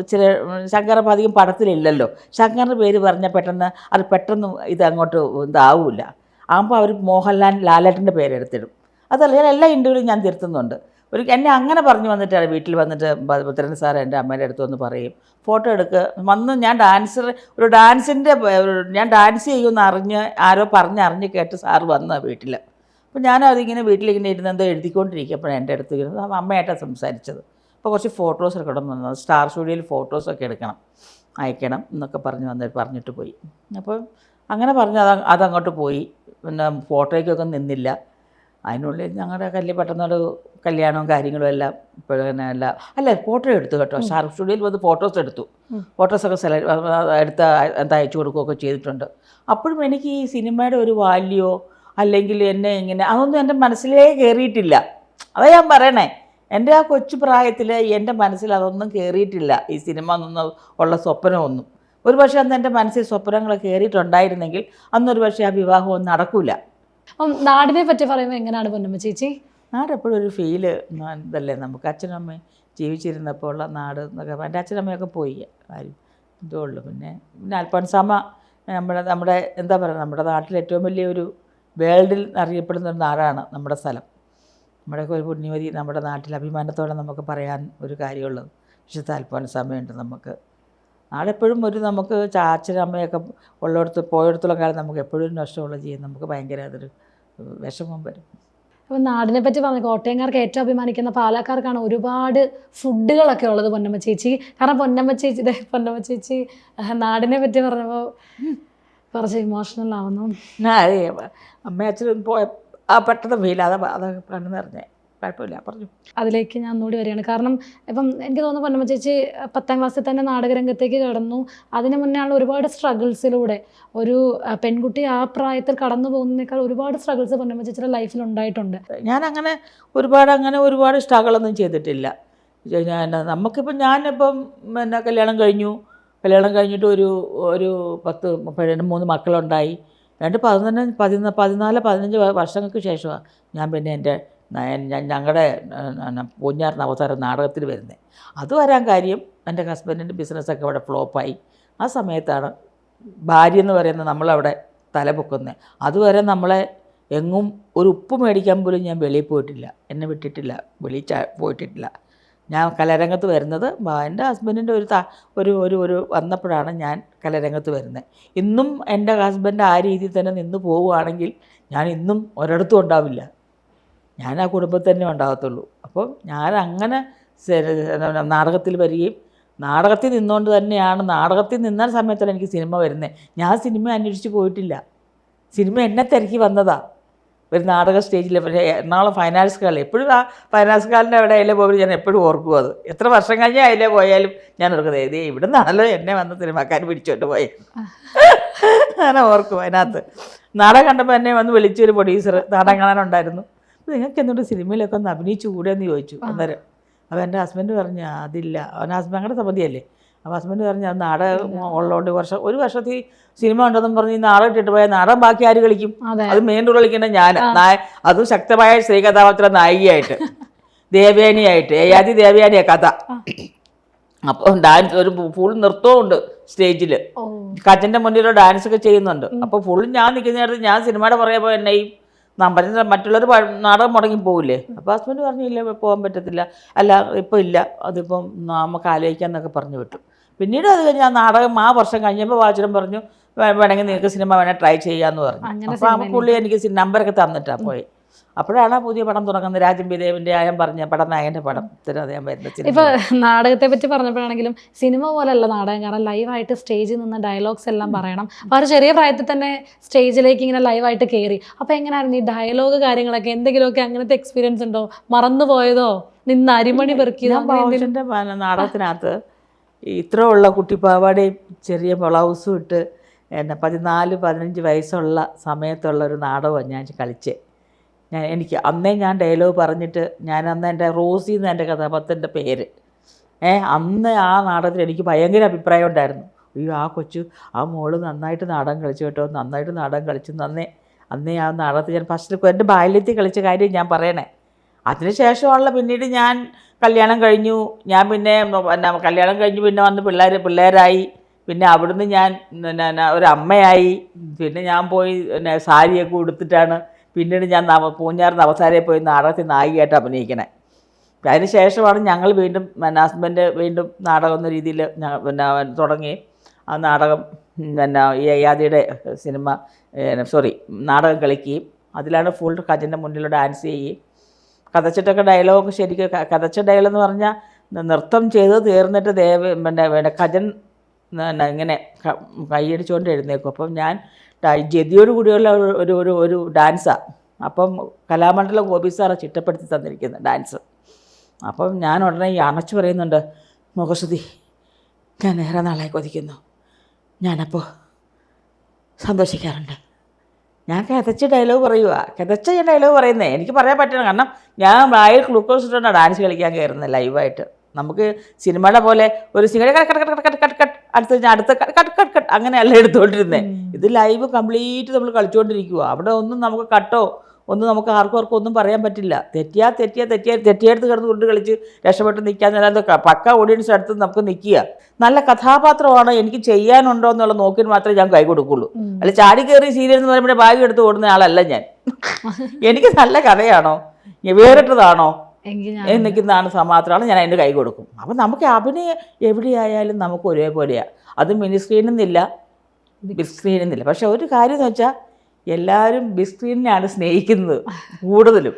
ഇച്ചിരി ശങ്കർ അപ്പം അധികം പടത്തിലില്ലല്ലോ. ശങ്കറിൻ്റെ പേര് പറഞ്ഞാൽ പെട്ടെന്ന് ഇത് അങ്ങോട്ട് ഇതാവില്ല. ആകുമ്പോൾ അവർ ലാലേട്ടൻ്റെ പേരെടുത്തിടും. അതല്ല, ഞാൻ എല്ലാ ഇൻ്റർവ്യൂവിലും ഞാൻ തിരുത്തുന്നുണ്ട്. എന്നെ അങ്ങനെ പറഞ്ഞു വന്നിട്ടാണ് വീട്ടിൽ വന്നിട്ട് പുത്രൻ സാർ എൻ്റെ അമ്മേൻ്റെ അടുത്ത് വന്ന് പറയും, ഫോട്ടോ എടുക്കുക വന്ന് ഞാൻ ഡാൻസ് ചെയ്യുമെന്ന് അറിഞ്ഞ് ആരോ അറിഞ്ഞ് കേട്ട് സാറ് വന്ന വീട്ടിൽ. അപ്പോൾ ഞാനതിങ്ങനെ വീട്ടിലിങ്ങനെ ഇരുന്ന് എന്തോ എഴുതിക്കൊണ്ടിരിക്കുമ്പോൾ എൻ്റെ അടുത്ത് ഇരുന്ന് അമ്മയായിട്ടാണ് സംസാരിച്ചത്. അപ്പോൾ കുറച്ച് ഫോട്ടോസ് എടുക്കണം വന്നത്, സ്റ്റാർ സ്റ്റുഡിയോയിൽ ഫോട്ടോസൊക്കെ അയക്കണം എന്നൊക്കെ പറഞ്ഞിട്ട് പോയി. അപ്പോൾ അങ്ങനെ പറഞ്ഞ് അതങ്ങോട്ട് പോയി. പിന്നെ ഫോട്ടോയ്ക്കൊക്കെ നിന്നില്ല. അതിനുള്ളിൽ ഞങ്ങളുടെ പെട്ടെന്നൊരു കല്യാണവും കാര്യങ്ങളും എല്ലാം പിന്നെ അല്ല ഫോട്ടോ എടുത്തു കേട്ടോ. സ്റ്റാർ സ്റ്റുഡിയോയിൽ വന്ന് ഫോട്ടോസൊക്കെ എടുത്ത് അയച്ചു കൊടുക്കുകയൊക്കെ ചെയ്തിട്ടുണ്ട്. അപ്പോഴും എനിക്ക് ഈ സിനിമയുടെ ഒരു വാല്യോ അല്ലെങ്കിൽ എന്നെ ഇങ്ങനെ അതൊന്നും എൻ്റെ മനസ്സിലേ കയറിയിട്ടില്ല. അതാ ഞാൻ പറയണേ. എൻ്റെ ആ കൊച്ചു പ്രായത്തിൽ എൻ്റെ മനസ്സിൽ അതൊന്നും കയറിയിട്ടില്ല, ഈ സിനിമ എന്നൊന്നും ഉള്ള സ്വപ്നമൊന്നും. ഒരു പക്ഷേ അന്ന് എൻ്റെ മനസ്സിൽ സ്വപ്നങ്ങൾ കയറിയിട്ടുണ്ടായിരുന്നെങ്കിൽ അന്നൊരു പക്ഷേ ആ വിവാഹമൊന്നും നടക്കില്ല.
അപ്പം നാടിനെ പറ്റി പറയുമ്പോൾ എങ്ങനെയാണ് പൊന്നമ്മ ചേച്ചി?
നാടെപ്പോഴും ഒരു ഫീല് ഇതല്ലേ നമുക്ക്. അച്ഛനും അമ്മയും ജീവിച്ചിരുന്നപ്പോൾ ഉള്ള നാട് എന്നൊക്കെ. എൻ്റെ അച്ഛനമ്മയൊക്കെ പോയി, ആരും ഇതേ ഉള്ളൂ. പിന്നെ അൽഫോൻസാമ്മ നമ്മുടെ എന്താ പറയുക, നമ്മുടെ നാട്ടിൽ ഏറ്റവും വലിയൊരു വേൾഡിൽ അറിയപ്പെടുന്ന ഒരു നാടാണ് നമ്മുടെ സ്ഥലം. നമ്മുടെയൊക്കെ ഒരു പുണ്യവതി നമ്മുടെ നാട്ടിൽ അഭിമാനത്തോടെ നമുക്ക് പറയാൻ ഒരു കാര്യമുള്ളത് വിശുദ്ധ അൽഫോൻസാമ്മയുണ്ട് നമുക്ക്. നാളെപ്പോഴും ഒരു നമുക്ക് അച്ഛനും അമ്മയൊക്കെ ഉള്ളിടത്ത് പോയിടത്തുള്ള കാലം നമുക്ക് എപ്പോഴും നഷ്ടമുള്ള ചെയ്യും, നമുക്ക് ഭയങ്കര അതൊരു വിഷമം വരും.
അപ്പോൾ നാടിനെ പറ്റി പറഞ്ഞു, കോട്ടയംകാർക്ക് ഏറ്റവും അഭിമാനിക്കുന്ന പാലക്കാർക്കാണ് ഒരുപാട് ഫുഡുകളൊക്കെ ഉള്ളത് പൊന്നമ്മ ചേച്ചി. കാരണം പൊന്നമ്മ ചേച്ചി നാടിനെ പറ്റി പറഞ്ഞപ്പോൾ കുറച്ച് ഇമോഷണൽ ആവുന്നു.
അതെ, അമ്മ അച്ഛനും പോയ ആ പെട്ടെന്ന് ഫീൽ അത് കണ്ണു നിറഞ്ഞേ. കുഴപ്പമില്ല, പറഞ്ഞു.
അതിലേക്ക് ഞാൻ ഒന്നുകൂടി വരികയാണ്. കാരണം ഇപ്പം എനിക്ക് തോന്നുന്നു പൊന്നമ്മ ചേച്ചി 10ാം ക്ലാസ്സിൽ തന്നെ നാടകരംഗത്തേക്ക് കടന്നു. അതിന് മുന്നേ ഉള്ള ഒരുപാട് സ്ട്രഗിൾസിലൂടെ ഒരു പെൺകുട്ടി ആ പ്രായത്തിൽ കടന്നു പോകുന്നതിനേക്കാൾ ഒരുപാട് സ്ട്രഗിൾസ് പൊന്നമ്മ ചേച്ചിയുടെ ലൈഫിൽ ഉണ്ടായിട്ടുണ്ട്.
ഞാൻ ഒരുപാട് സ്ട്രഗിളൊന്നും ചെയ്തിട്ടില്ല. ഞാനിപ്പം പിന്നെ കല്യാണം കഴിഞ്ഞിട്ട് ഒരു 3 മക്കളുണ്ടായി. 14-15 വർഷങ്ങൾക്ക് ശേഷമാണ് ഞാൻ പിന്നെ ഞങ്ങളുടെ പൂഞ്ഞാർ അവതാരം നാടകത്തിൽ വരുന്നത്. അത് വരാൻ കാര്യം എൻ്റെ ഹസ്ബൻഡിൻ്റെ ബിസിനസ്സൊക്കെ അവിടെ ഫ്ലോപ്പായി. ആ സമയത്താണ് ഭാര്യ എന്ന് പറയുന്നത് നമ്മളവിടെ തലപൊക്കുന്നത്. അതുവരെ നമ്മളെ എങ്ങും ഒരു ഉപ്പ് മേടിക്കാൻ പോലും ഞാൻ വെളിയിൽ പോയിട്ടില്ല, എന്നെ വിട്ടിട്ടില്ല, വെളിയിൽ പോയിട്ടില്ല. ഞാൻ കലാരംഗത്ത് വരുന്നത് എൻ്റെ ഹസ്ബൻഡിൻ്റെ ഒരു വന്നപ്പോഴാണ് ഞാൻ കലാരംഗത്ത് വരുന്നത്. ഇന്നും എൻ്റെ ഹസ്ബൻഡ് ആ രീതിയിൽ തന്നെ നിന്ന് പോവുകയാണെങ്കിൽ ഞാൻ ഇന്നും ഒരിടത്തും ഉണ്ടാവില്ല, ഞാൻ ആ കുടുംബത്തിൽ തന്നെ ഉണ്ടാകത്തുള്ളൂ. അപ്പം ഞാൻ അങ്ങനെ നാടകത്തിൽ വരികയും നാടകത്തിൽ നിന്നുകൊണ്ട് തന്നെയാണ്, നാടകത്തിൽ നിന്ന സമയത്താണ് എനിക്ക് സിനിമ വരുന്നത്. ഞാൻ സിനിമ അന്വേഷിച്ച് പോയിട്ടില്ല, സിനിമ എന്നെ തിരക്കി വന്നതാണ്. ഒരു നാടക സ്റ്റേജിൽ എറണാകുളം ഫൈനാൻസ് ഹാളിൽ എപ്പോഴും ആ ഫൈനാൻസ് ഹാളിൻ്റെ അവിടെ അതിലെ പോയി ഞാൻ എപ്പോഴും ഓർക്കും. അത് എത്ര വർഷം കഴിഞ്ഞാൽ അതിലെ പോയാലും ഞാൻ ഓർക്കുന്നത് ഇത് ഇവിടെ നിന്നാണല്ലോ എന്നെ വന്ന് സിനിമാക്കാർ പിടിച്ചോണ്ട് പോയത്, അങ്ങനെ ഓർക്കും. അതിനകത്ത് നാടകം കണ്ടപ്പോൾ എന്നെ വന്ന് വിളിച്ചൊരു പ്രൊഡ്യൂസർ നാടകം കാണാനുണ്ടായിരുന്നു, നിങ്ങൾക്ക് എന്തുകൊണ്ട് സിനിമയിലൊക്കെ ഒന്ന് അഭിനയിച്ചു കൂടെ എന്ന് ചോദിച്ചു. അന്നേരം അപ്പോൾ എൻ്റെ ഹസ്ബൻഡ് പറഞ്ഞു അതില്ല, അവൻ ഞങ്ങളുടെ സമിതിയല്ലേ. അപ്പോൾ ഹസ്ബൻഡ് പറഞ്ഞു അത് നാടകം ഉള്ളതുകൊണ്ട് ഒരു വർഷത്തിൽ സിനിമ ഉണ്ടെന്നും പറഞ്ഞ് ഈ നാടകം ഇട്ടിട്ട് പോയാൽ നാടകം ബാക്കി ആര് കളിക്കും? അത് മെയിൻ റോൾ കളിക്കേണ്ട ഞാൻ, അതും ശക്തമായ സ്ത്രീ കഥാപാത്രം നായികയായിട്ട്, ദേവയാനിയായിട്ട്, ഏയാതി ദേവയാനിയാ കഥ. അപ്പോൾ ഡാൻസ് ഒരു ഫുൾ നൃത്തവും ഉണ്ട് സ്റ്റേജിൽ, കച്ചൻ്റെ മുന്നിൽ ഡാൻസ് ഒക്കെ ചെയ്യുന്നുണ്ട്. അപ്പോൾ ഫുൾ ഞാൻ നിൽക്കുന്ന നേരത്ത് ഞാൻ സിനിമയുടെ പുറകെ പോയി എന്നെയും മറ്റുള്ളവർ നാടകം മുടങ്ങി പോകില്ലേ. അപ്പോൾ ഹസ്ബൻഡ് പറഞ്ഞില്ല പോകാൻ പറ്റത്തില്ല, അല്ല ഇപ്പോൾ ഇല്ല, അതിപ്പം നമുക്ക് ആലോചിക്കാമെന്നൊക്കെ പറഞ്ഞു വിട്ടു. പിന്നീട് അത് കഴിഞ്ഞ് ആ നാടകം ആ വർഷം കഴിഞ്ഞപ്പോൾ വാചരം പറഞ്ഞു വേണമെങ്കിൽ നിങ്ങൾക്ക് സിനിമ വേണേൽ ട്രൈ ചെയ്യാമെന്ന് പറഞ്ഞു. അപ്പോൾ ആ പുള്ളി എനിക്ക് നമ്പറൊക്കെ തന്നിട്ടാണ് പോയി. അപ്പോഴാണ് ആ പുതിയ പടം തുടങ്ങുന്നത്, രാജൻ ബി ദേവിൻ്റെ ആയം പറഞ്ഞ പടം, നായകൻ്റെ പടം. അദ്ദേഹം വരുന്നത്.
ഇപ്പോൾ നാടകത്തെ പറ്റി പറഞ്ഞപ്പോഴാണെങ്കിലും സിനിമ പോലെയല്ല നാടകം, കാരണം ലൈവായിട്ട് സ്റ്റേജിൽ നിന്ന് ഡയലോഗ്സ് എല്ലാം പറയണം. അപ്പോൾ ഒരു ചെറിയ പ്രായത്തിൽ തന്നെ സ്റ്റേജിലേക്ക് ഇങ്ങനെ ലൈവായിട്ട് കയറി. അപ്പോൾ എങ്ങനെയായിരുന്നു ഈ ഡയലോഗ് കാര്യങ്ങളൊക്കെ, എന്തെങ്കിലുമൊക്കെ അങ്ങനത്തെ എക്സ്പീരിയൻസ് ഉണ്ടോ? മറന്നുപോയതോ, നിന്ന് അരിമണി പെറുക്കിയതോ?
ബാബുവിൻ്റെ നാടകത്തിനകത്ത് ഇത്ര ഉള്ള കുട്ടിപ്പാവാടയും ചെറിയ ബ്ലൗസും ഇട്ട് 14-15 വയസ്സുള്ള സമയത്തുള്ള ഒരു നാടകമാണ് ഞാൻ കളിച്ചേ. എനിക്ക് അന്നേ ഞാൻ ഡയലോഗ് പറഞ്ഞിട്ട് അന്ന് എൻ്റെ റോസി എന്ന എൻ്റെ കഥാപാത്രത്തിൻ്റെ പേര് അന്ന് ആ നാടകത്തിൽ എനിക്ക് ഭയങ്കര അഭിപ്രായം ഉണ്ടായിരുന്നു. അയ്യോ ആ മോള് നന്നായിട്ട് നാടകം കളിച്ചു കേട്ടോ, നന്നായിട്ട് നാടകം കളിച്ചു. അന്നേ ആ നാടകത്തിൽ ഞാൻ ഫസ്റ്റ് എൻ്റെ ബാല്യത്തിൽ കളിച്ച കാര്യം ഞാൻ പറയണേ. അതിനുശേഷമുള്ള പിന്നീട് ഞാൻ കല്യാണം കഴിഞ്ഞു, ഞാൻ പിന്നെ കല്യാണം കഴിഞ്ഞ് പിന്നെ വന്ന് പിള്ളേരായി, പിന്നെ അവിടുന്ന് ഞാൻ ഒരു അമ്മയായി. പിന്നെ ഞാൻ പോയി സാരിയൊക്കെ ഉടുത്തിട്ടാണ് പിന്നീട് ഞാൻ പൂഞ്ഞാർ നവസാരയിൽ പോയി നാടകത്തിൽ നായികയായിട്ട് അഭിനയിക്കണേ. അതിന് ശേഷമാണ് ഞങ്ങൾ വീണ്ടും ഹസ്ബൻഡ് വീണ്ടും നാടകം എന്ന രീതിയിൽ തുടങ്ങി. ആ നാടകം ഈ അയ്യാദിയുടെ നാടകം കളിക്കുകയും അതിലാണ് ഫുൾ കജൻ്റെ മുന്നിൽ ഡാൻസ് ചെയ്യുകയും കഥച്ചിട്ടൊക്കെ ഡയലോഗ് ശരിക്കും കഥച്ച ഡയലോഗ് എന്ന് പറഞ്ഞാൽ നൃത്തം ചെയ്ത് തീർന്നിട്ട് കജൻ ഇങ്ങനെ കൈയടിച്ചുകൊണ്ട് എഴുന്നേക്കും. അപ്പം ഞാൻ ജതിയോട് കൂടിയുള്ള ഒരു ഡാൻസാണ്. അപ്പം കലാമണ്ഡലം ഗോപി സാറെ ചിട്ടപ്പെടുത്തി തന്നിരിക്കുന്ന ഡാൻസ്. അപ്പം ഞാൻ ഉടനെ ഈ അണച്ചു പറയുന്നുണ്ട്, മുഖശ്രുതി ഞാൻ ഏറെ നാളായി കൊതിക്കുന്നു, ഞാനപ്പോൾ സന്തോഷിക്കാറുണ്ട്, ഞാൻ കിതച്ച് ഡയലോഗ് പറയുക, കിതച്ച ഞാൻ ഡയലോഗ് പറയുന്നത് എനിക്ക് പറയാൻ പറ്റണം. കാരണം ഞാൻ വായിൽ ഗ്ലൂക്കോസ് ഇട്ടാണ് ഡാൻസ് കളിക്കാൻ കയറുന്നത് ലൈവായിട്ട്. നമുക്ക് സിനിമയുടെ പോലെ ഒരു cinema cut cut cut cut cut cut അടുത്ത കട്ട് കട്ട് കട്ട് അങ്ങനെയല്ല എടുത്തുകൊണ്ടിരുന്നത്. ഇത് ലൈവ് കംപ്ലീറ്റ് നമ്മൾ കളിച്ചുകൊണ്ടിരിക്കുക. അവിടെ ഒന്നും നമുക്ക് കട്ടോ ഒന്നും നമുക്ക് ആർക്കും ഒന്നും പറയാൻ പറ്റില്ല. തെറ്റിയെടുത്ത് കിടന്ന് കൊണ്ട് കളിച്ച് രക്ഷപ്പെട്ട് നിൽക്കാൻ നേരം പക്ക ഓഡിയൻസ് അടുത്ത് നമുക്ക് നിൽക്കുക. നല്ല കഥാപാത്രമാണ്, എനിക്ക് ചെയ്യാനുണ്ടോ എന്നുള്ള നോക്കിന് മാത്രമേ ഞാൻ കൈ കൊടുക്കുള്ളൂ. അല്ല ചാടി കയറി സീരിയൽ എന്ന് പറയുമ്പോൾ ബാഗ് എടുത്ത് ഓടുന്ന ആളല്ല ഞാൻ. എനിക്ക് നല്ല കഥയാണോ വേറിട്ടതാണോ നിൽക്കുന്നതാണ് മാത്രമാണ് ഞാൻ അതിൻ്റെ കൈ കൊടുക്കും. അപ്പം നമുക്ക് അഭിനയം എവിടെയായാലും നമുക്ക് ഒരേപോലെയാണ്. അത് മിനി സ്ക്രീനിന്നില്ല, ബിഗ് സ്ക്രീനിന്നില്ല. പക്ഷെ ഒരു കാര്യം എന്ന് വെച്ചാൽ എല്ലാവരും ബിഗ് സ്ക്രീനിനെയാണ് സ്നേഹിക്കുന്നത് കൂടുതലും.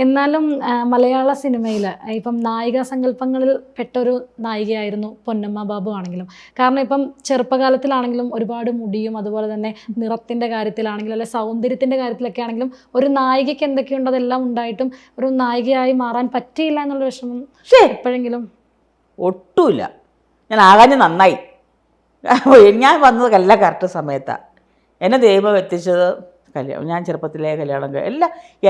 എന്നാലും മലയാള സിനിമയിൽ ഇപ്പം നായികാ സങ്കല്പങ്ങളിൽ പെട്ടൊരു നായികയായിരുന്നു പൊന്നമ്മ ബാബു ആണെങ്കിലും. കാരണം ഇപ്പം ചെറുപ്പകാലത്തിലാണെങ്കിലും ഒരുപാട് മുടിയും അതുപോലെ തന്നെ നിറത്തിൻ്റെ കാര്യത്തിലാണെങ്കിലും അല്ലെ സൗന്ദര്യത്തിൻ്റെ കാര്യത്തിലൊക്കെ ആണെങ്കിലും ഒരു നായികയ്ക്ക് എന്തൊക്കെയുണ്ട് അതെല്ലാം ഉണ്ടായിട്ടും ഒരു നായികയായി മാറാൻ പറ്റിയില്ല എന്നുള്ള വിഷമം എപ്പോഴെങ്കിലും?
ഒട്ടുമില്ല. ഞാൻ ആകാഞ്ഞ് നന്നായി. ഞാൻ വന്നത് എല്ലാ കറക്റ്റ് സമയത്താണ്. എന്നെ ദൈവം എത്തിച്ചത് കല്യാണം. ഞാൻ ചെറുപ്പത്തിലേ കല്യാണം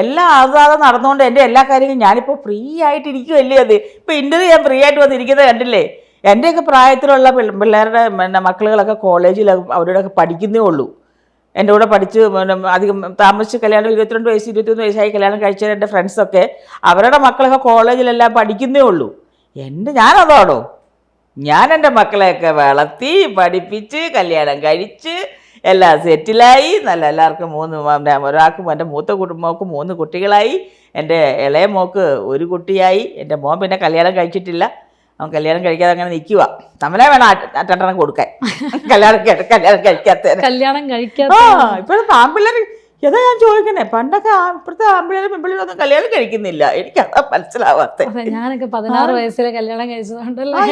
എല്ലാം ആസാദം നടന്നുകൊണ്ട് എൻ്റെ എല്ലാ കാര്യങ്ങളും ഞാനിപ്പോൾ ഫ്രീ ആയിട്ടിരിക്കുമല്ലേ. അത് ഇപ്പോൾ ഇൻ്റർവ്യൂ ഞാൻ ഫ്രീ ആയിട്ട് വന്നിരിക്കുന്നത് കണ്ടില്ലേ. എൻ്റെയൊക്കെ പ്രായത്തിലുള്ള പിള്ളേരുടെ മക്കളുകളൊക്കെ കോളേജിൽ അവരോടൊക്കെ പഠിക്കുന്നേ ഉള്ളൂ. എൻ്റെ കൂടെ പഠിച്ച് അധികം താമസിച്ച് കല്യാണം 22 വയസ്സ് 23 വയസ്സായി കല്യാണം കഴിച്ച എൻ്റെ ഫ്രണ്ട്സൊക്കെ അവരുടെ മക്കളൊക്കെ കോളേജിലെല്ലാം പഠിക്കുന്നേ ഉള്ളൂ. ഞാനതാണോ? ഞാൻ എൻ്റെ മക്കളെയൊക്കെ വളർത്തി പഠിപ്പിച്ച് കല്യാണം കഴിച്ച് എല്ലാം സെറ്റിലായി. എല്ലാവർക്കും ഒരാൾക്ക് എൻ്റെ മൂത്ത മോക്ക് 3 കുട്ടികളായി. എൻ്റെ ഇളയ മോക്ക് 1 കുട്ടിയായി. എൻ്റെ മോൻ പിന്നെ കല്യാണം കഴിച്ചിട്ടില്ല. അവൻ കല്യാണം കഴിക്കാതെ അങ്ങനെ നിൽക്കുക. നമ്മളെ വേണം അറ്റെണ്ണം കൊടുക്കാൻ. കല്യാണം കഴിക്കാത്ത ഇപ്പോഴത്തെ ആൺപിള്ളേർ ഏതാ ഞാൻ ചോദിക്കണേ. പണ്ടൊക്കെ ഇപ്പോഴത്തെ ആൺപിള്ളേരും പെൺപിള്ളേരൊന്നും കല്യാണം കഴിക്കുന്നില്ല. എനിക്കതാ മനസ്സിലാവാത്ത.
ഞാനൊക്കെ 16 വയസ്സിലെ കല്യാണം കഴിച്ചതുകൊണ്ടല്ലോ.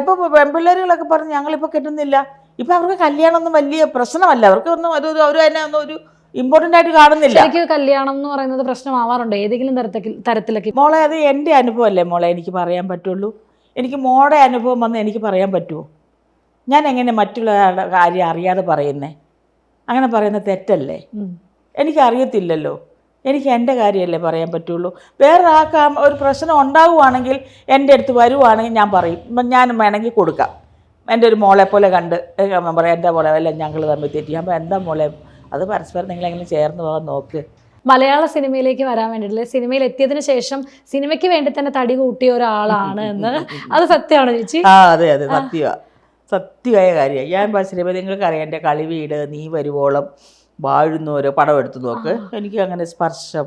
ഇപ്പൊ പെൺപിള്ളേരുകളൊക്കെ പറഞ്ഞ് ഞങ്ങളിപ്പോൾ കിട്ടുന്നില്ല. ഇപ്പം അവർക്ക് കല്യാണം ഒന്നും വലിയ പ്രശ്നമല്ല. അവർക്കൊന്നും അവർ തന്നെ ഒന്നും ഒരു ഇമ്പോർട്ടൻ്റ് ആയിട്ട് കാണുന്നില്ല.
എനിക്ക് കല്യാണം എന്ന് പറയുന്നത് പ്രശ്നമാവാറുണ്ട് ഏതെങ്കിലും തരത്തിലൊക്കെ.
മോളെ അത് എൻ്റെ അനുഭവമല്ലേ മോളെ, എനിക്ക് പറയാൻ പറ്റുള്ളൂ. എനിക്ക് മോളുടെ അനുഭവം വന്ന് എനിക്ക് പറയാൻ പറ്റുമോ? ഞാൻ എങ്ങനെ മറ്റുള്ള കാര്യം അറിയാതെ പറയുന്നേ? അങ്ങനെ പറയുന്ന തെറ്റല്ലേ? എനിക്കറിയത്തില്ലല്ലോ. എനിക്ക് എൻ്റെ കാര്യമല്ലേ പറയാൻ പറ്റുള്ളൂ. വേറെ ആൾക്ക് ഒരു പ്രശ്നം ഉണ്ടാവുകയാണെങ്കിൽ എൻ്റെ അടുത്ത് വരുവാണെങ്കിൽ ഞാൻ പറയും, ഞാൻ വേണമെങ്കിൽ കൊടുക്കാം. എൻ്റെ ഒരു മോളെ പോലെ കണ്ട് പറയാം, എൻ്റെ മോളെ അല്ല ഞങ്ങൾ തമ്മിൽ തെറ്റി. അപ്പോൾ എന്താ മോളെ അത് പരസ്പരം നിങ്ങളെങ്ങനെ ചേർന്ന് പോകാൻ നോക്ക്.
മലയാള സിനിമയിലേക്ക് വരാൻ വേണ്ടിയിട്ടില്ല, സിനിമയിൽ എത്തിയതിനു ശേഷം സിനിമയ്ക്ക് വേണ്ടി തന്നെ തടി കൂട്ടിയ ഒരാളാണ് എന്ന് അത് സത്യമാണോ ചേച്ചി?
അതെ സത്യമായ കാര്യമാണ്. ഞാൻ സിനിമ നിങ്ങൾക്കറിയാം, എൻ്റെ കളിവീട്, നീ വരുവോളം, വാഴുന്നോരോ പടം എടുത്തു നോക്ക്. എനിക്ക് അങ്ങനെ സ്പർശം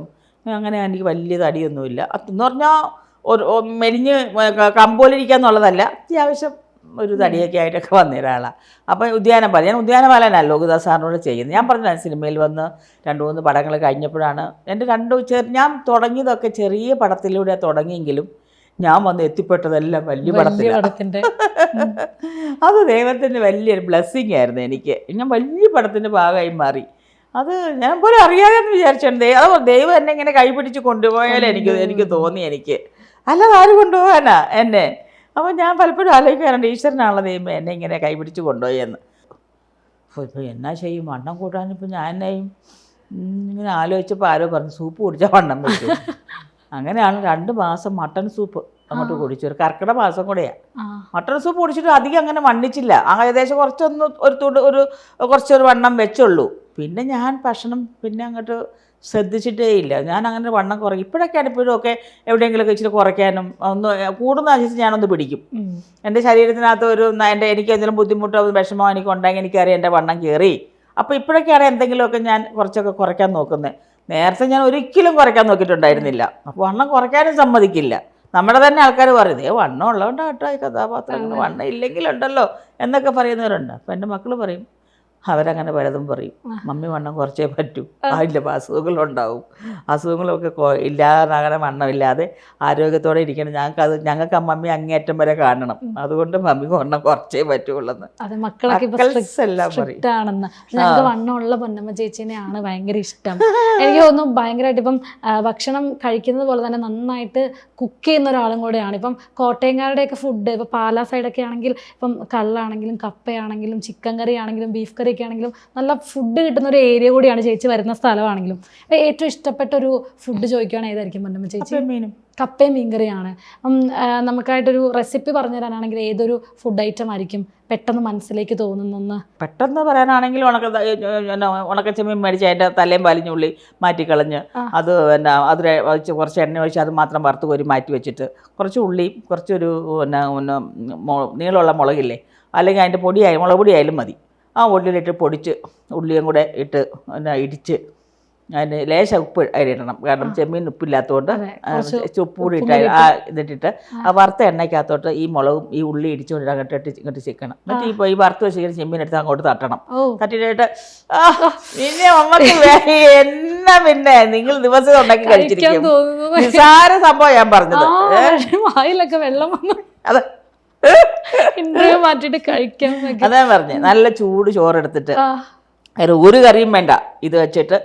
അങ്ങനെ എനിക്ക് വലിയ തടിയൊന്നുമില്ല. എന്ന് പറഞ്ഞാൽ ഒരു മെലിഞ്ഞ് കമ്പോലിരിക്കുക എന്നുള്ളതല്ല, അത്യാവശ്യം ഒരു തടിയൊക്കെ ആയിട്ടൊക്കെ വന്ന ഒരാളാണ്. അപ്പം ഉദ്യാനപാലൻ, ഞാൻ ഉദ്യാനപാലനല്ല ലോകദാസ് സാറിനോട് ചെയ്യുന്നത്. ഞാൻ പറഞ്ഞു സിനിമയിൽ വന്ന് 2-3 പടങ്ങൾ കഴിഞ്ഞപ്പോഴാണ് എൻ്റെ ഞാൻ തുടങ്ങിയതൊക്കെ ചെറിയ പടത്തിലൂടെ തുടങ്ങിയെങ്കിലും ഞാൻ വന്ന് എത്തിപ്പെട്ടതെല്ലാം വലിയ പടത്തിൻ്റെ. അത് ദൈവത്തിൻ്റെ വലിയൊരു ബ്ലെസ്സിങ് ആയിരുന്നു എനിക്ക്. ഞാൻ വലിയ പടത്തിൻ്റെ ഭാഗമായി മാറി. അത് ഞാൻ പോലും അറിയാതെന്ന് വിചാരിച്ചിട്ടുണ്ട്. അത് ദൈവം എന്നെ ഇങ്ങനെ കൈപിടിച്ച് കൊണ്ടുപോയാലും എനിക്ക് തോന്നി. എനിക്ക് അല്ലാതെ ആര് കൊണ്ടുപോകാനാ എന്നെ? അപ്പോൾ ഞാൻ പലപ്പോഴും ആലോചിക്കാറുണ്ട്, ഈശ്വരനാണല്ലോ ദൈവം എന്നെ ഇങ്ങനെ കൈപിടിച്ച് കൊണ്ടുപോയെന്ന്. ഇപ്പോൾ എന്നാ ചെയ്യും? വണ്ണം കൂട്ടാനിപ്പോൾ ഞാൻ എന്നെയും ഇങ്ങനെ ആലോചിച്ചപ്പോൾ ആരോ പറഞ്ഞു സൂപ്പ് കുടിച്ചാൽ വണ്ണം വെച്ചു. അങ്ങനെയാണ് 2 മാസം മട്ടൺ സൂപ്പ് അങ്ങോട്ട് കുടിച്ചു. ഒരു കർക്കിടക മാസം കൂടെയാണ്. മട്ടൺ സൂപ്പ് കുടിച്ചിട്ട് അധികം അങ്ങനെ വണ്ണിച്ചില്ല. ഏകദേശം കുറച്ചൊരു വണ്ണം വെച്ചുള്ളൂ. പിന്നെ ഞാൻ ഭക്ഷണം പിന്നെ അങ്ങോട്ട് ശ്രദ്ധിച്ചിട്ടേ ഇല്ല. ഞാൻ അങ്ങനെ വണ്ണം കുറയ്ക്കും. ഇപ്പോഴൊക്കെയാണ് ഇപ്പോഴൊക്കെ എവിടെയെങ്കിലുമൊക്കെ ഇച്ചിരി കുറയ്ക്കാനും ഒന്ന് കൂടുന്ന അനുസരിച്ച് ഞാനൊന്ന് പിടിക്കും. എൻ്റെ ശരീരത്തിനകത്ത് എനിക്ക് എന്തെങ്കിലും ബുദ്ധിമുട്ടോ വിഷമോ എനിക്കുണ്ടെങ്കിൽ എനിക്കറിയാം എൻ്റെ വണ്ണം കയറി. അപ്പോൾ ഇപ്പോഴൊക്കെയാണ് എന്തെങ്കിലുമൊക്കെ ഞാൻ കുറച്ചൊക്കെ കുറയ്ക്കാൻ നോക്കുന്നത്. നേരത്തെ ഞാൻ ഒരിക്കലും കുറയ്ക്കാൻ നോക്കിയിട്ടുണ്ടായിരുന്നില്ല. അപ്പോൾ വണ്ണം കുറയ്ക്കാനും സമ്മതിക്കില്ല. നമ്മുടെ തന്നെ ആൾക്കാർ പറയുന്നത് വണ്ണം ഉള്ളതുകൊണ്ട് കേട്ടോ ഈ കഥാപാത്രങ്ങൾ, വണ്ണം ഇല്ലെങ്കിലുണ്ടല്ലോ എന്നൊക്കെ പറയുന്നവരുണ്ട്. അപ്പോൾ എൻ്റെ മക്കൾ പറയും, അവരങ്ങനെ പലതും പറയും, മമ്മി വണ്ണം കുറച്ചേ പറ്റൂ, ഇല്ല അസുഖങ്ങളുണ്ടാവും, അസുഖങ്ങളൊക്കെ ഇല്ലാതെ വണ്ണമില്ലാതെ ആരോഗ്യത്തോടെ ഇരിക്കണം. ഞങ്ങൾക്ക് ആ മമ്മി അങ്ങേയറ്റം വരെ കാണണം, അതുകൊണ്ട് മമ്മിക്ക് വണ്ണം കുറച്ചേ പറ്റുള്ളൂ.
ഞങ്ങൾക്ക് വണ്ണമുള്ള പൊന്നമ്മ ചേച്ചീനെയാണ് ഭയങ്കര ഇഷ്ടം. എനിക്ക് തോന്നുന്നു ഭയങ്കരമായിട്ട് ഇപ്പം ഭക്ഷണം കഴിക്കുന്നത് പോലെ തന്നെ നന്നായിട്ട് കുക്ക് ചെയ്യുന്ന ഒരാളും കൂടെയാണ്. ഇപ്പം കോട്ടയംകാരുടെയൊക്കെ ഫുഡ്, ഇപ്പം പാലാ സൈഡൊക്കെ ആണെങ്കിൽ ഇപ്പം കള്ളാണെങ്കിലും കപ്പയാണെങ്കിലും ചിക്കൻ കറി ആണെങ്കിലും ബീഫ് കറി പരിപാടിയൊക്കെ ആണെങ്കിലും നല്ല ഫുഡ് കിട്ടുന്ന ഒരു ഏരിയ കൂടിയാണ് ചേച്ചി വരുന്ന സ്ഥലമാണെങ്കിലും. ഏറ്റവും ഇഷ്ടപ്പെട്ട ഒരു ഫുഡ് ചോദിക്കുകയാണെങ്കിൽ ഏതായിരിക്കും പൊന്നമ്മ ചേച്ചി? കപ്പയും മീൻകറിയാണ്. നമുക്കായിട്ടൊരു റെസിപ്പി പറഞ്ഞു തരാനാണെങ്കിൽ ഏതൊരു ഫുഡ് ഐറ്റം ആയിരിക്കും പെട്ടെന്ന് മനസ്സിലേക്ക് തോന്നുന്നൊന്ന്?
പെട്ടെന്ന് പറയാനാണെങ്കിൽ ഉണക്കച്ചെമ്മീൻ മേടിച്ച് അതിൻ്റെ തലയും വലിഞ്ഞുള്ളി മാറ്റിക്കളഞ്ഞ് അത് അത് കുറച്ച് എണ്ണ ഒഴിച്ച് അത് മാത്രം വറുത്ത് കോരി മാറ്റി വെച്ചിട്ട് കുറച്ച് ഉള്ളിയും കുറച്ചൊരു നീളമുള്ള മുളകില്ലേ, അല്ലെങ്കിൽ അതിൻ്റെ പൊടിയായാലും മുളക് പൊടിയായാലും മതി, ആ ഉള്ളിലിട്ട് പൊടിച്ച് ഉള്ളിയും കൂടെ ഇട്ട് ഇടിച്ച് അതിന് ലേശ ഉപ്പ് അതിലിടണം. കാരണം ചെമ്മീൻ ഉപ്പില്ലാത്തതുകൊണ്ട് ഉപ്പ് കൂടി ഇട്ട് ഇതിട്ടിട്ട് ആ വറുത്ത എണ്ണയ്ക്കകത്തോട്ട് ഈ മുളകും ഈ ഉള്ളി ഇടിച്ചുകൊണ്ട് ഇങ്ങോട്ട് ചിക്കണം. എന്നിട്ട് ഇപ്പോൾ ഈ വറുത്ത് വെച്ചിരിക്കുന്ന ചെമ്മീൻ എടുത്ത് അങ്ങോട്ട് തട്ടണം. തട്ടിയിട്ട് പിന്നെ നമുക്ക് എന്നാ പിന്നെ നിങ്ങൾ ദിവസം ഉണ്ടാക്കി കഴിച്ചിരിക്കും. നിസാര സംഭവം ഞാൻ പറഞ്ഞത്.
വായിലൊക്കെ വെള്ളം വന്നു.
അതെ,
മാറ്റിട്ട് കഴിക്കാൻ
അതാ പറഞ്ഞേ. നല്ല ചൂട് ചോറെടുത്തിട്ട് അതിൽ ഒരു കറിയും വേണ്ട, ഇത് വെച്ചിട്ട്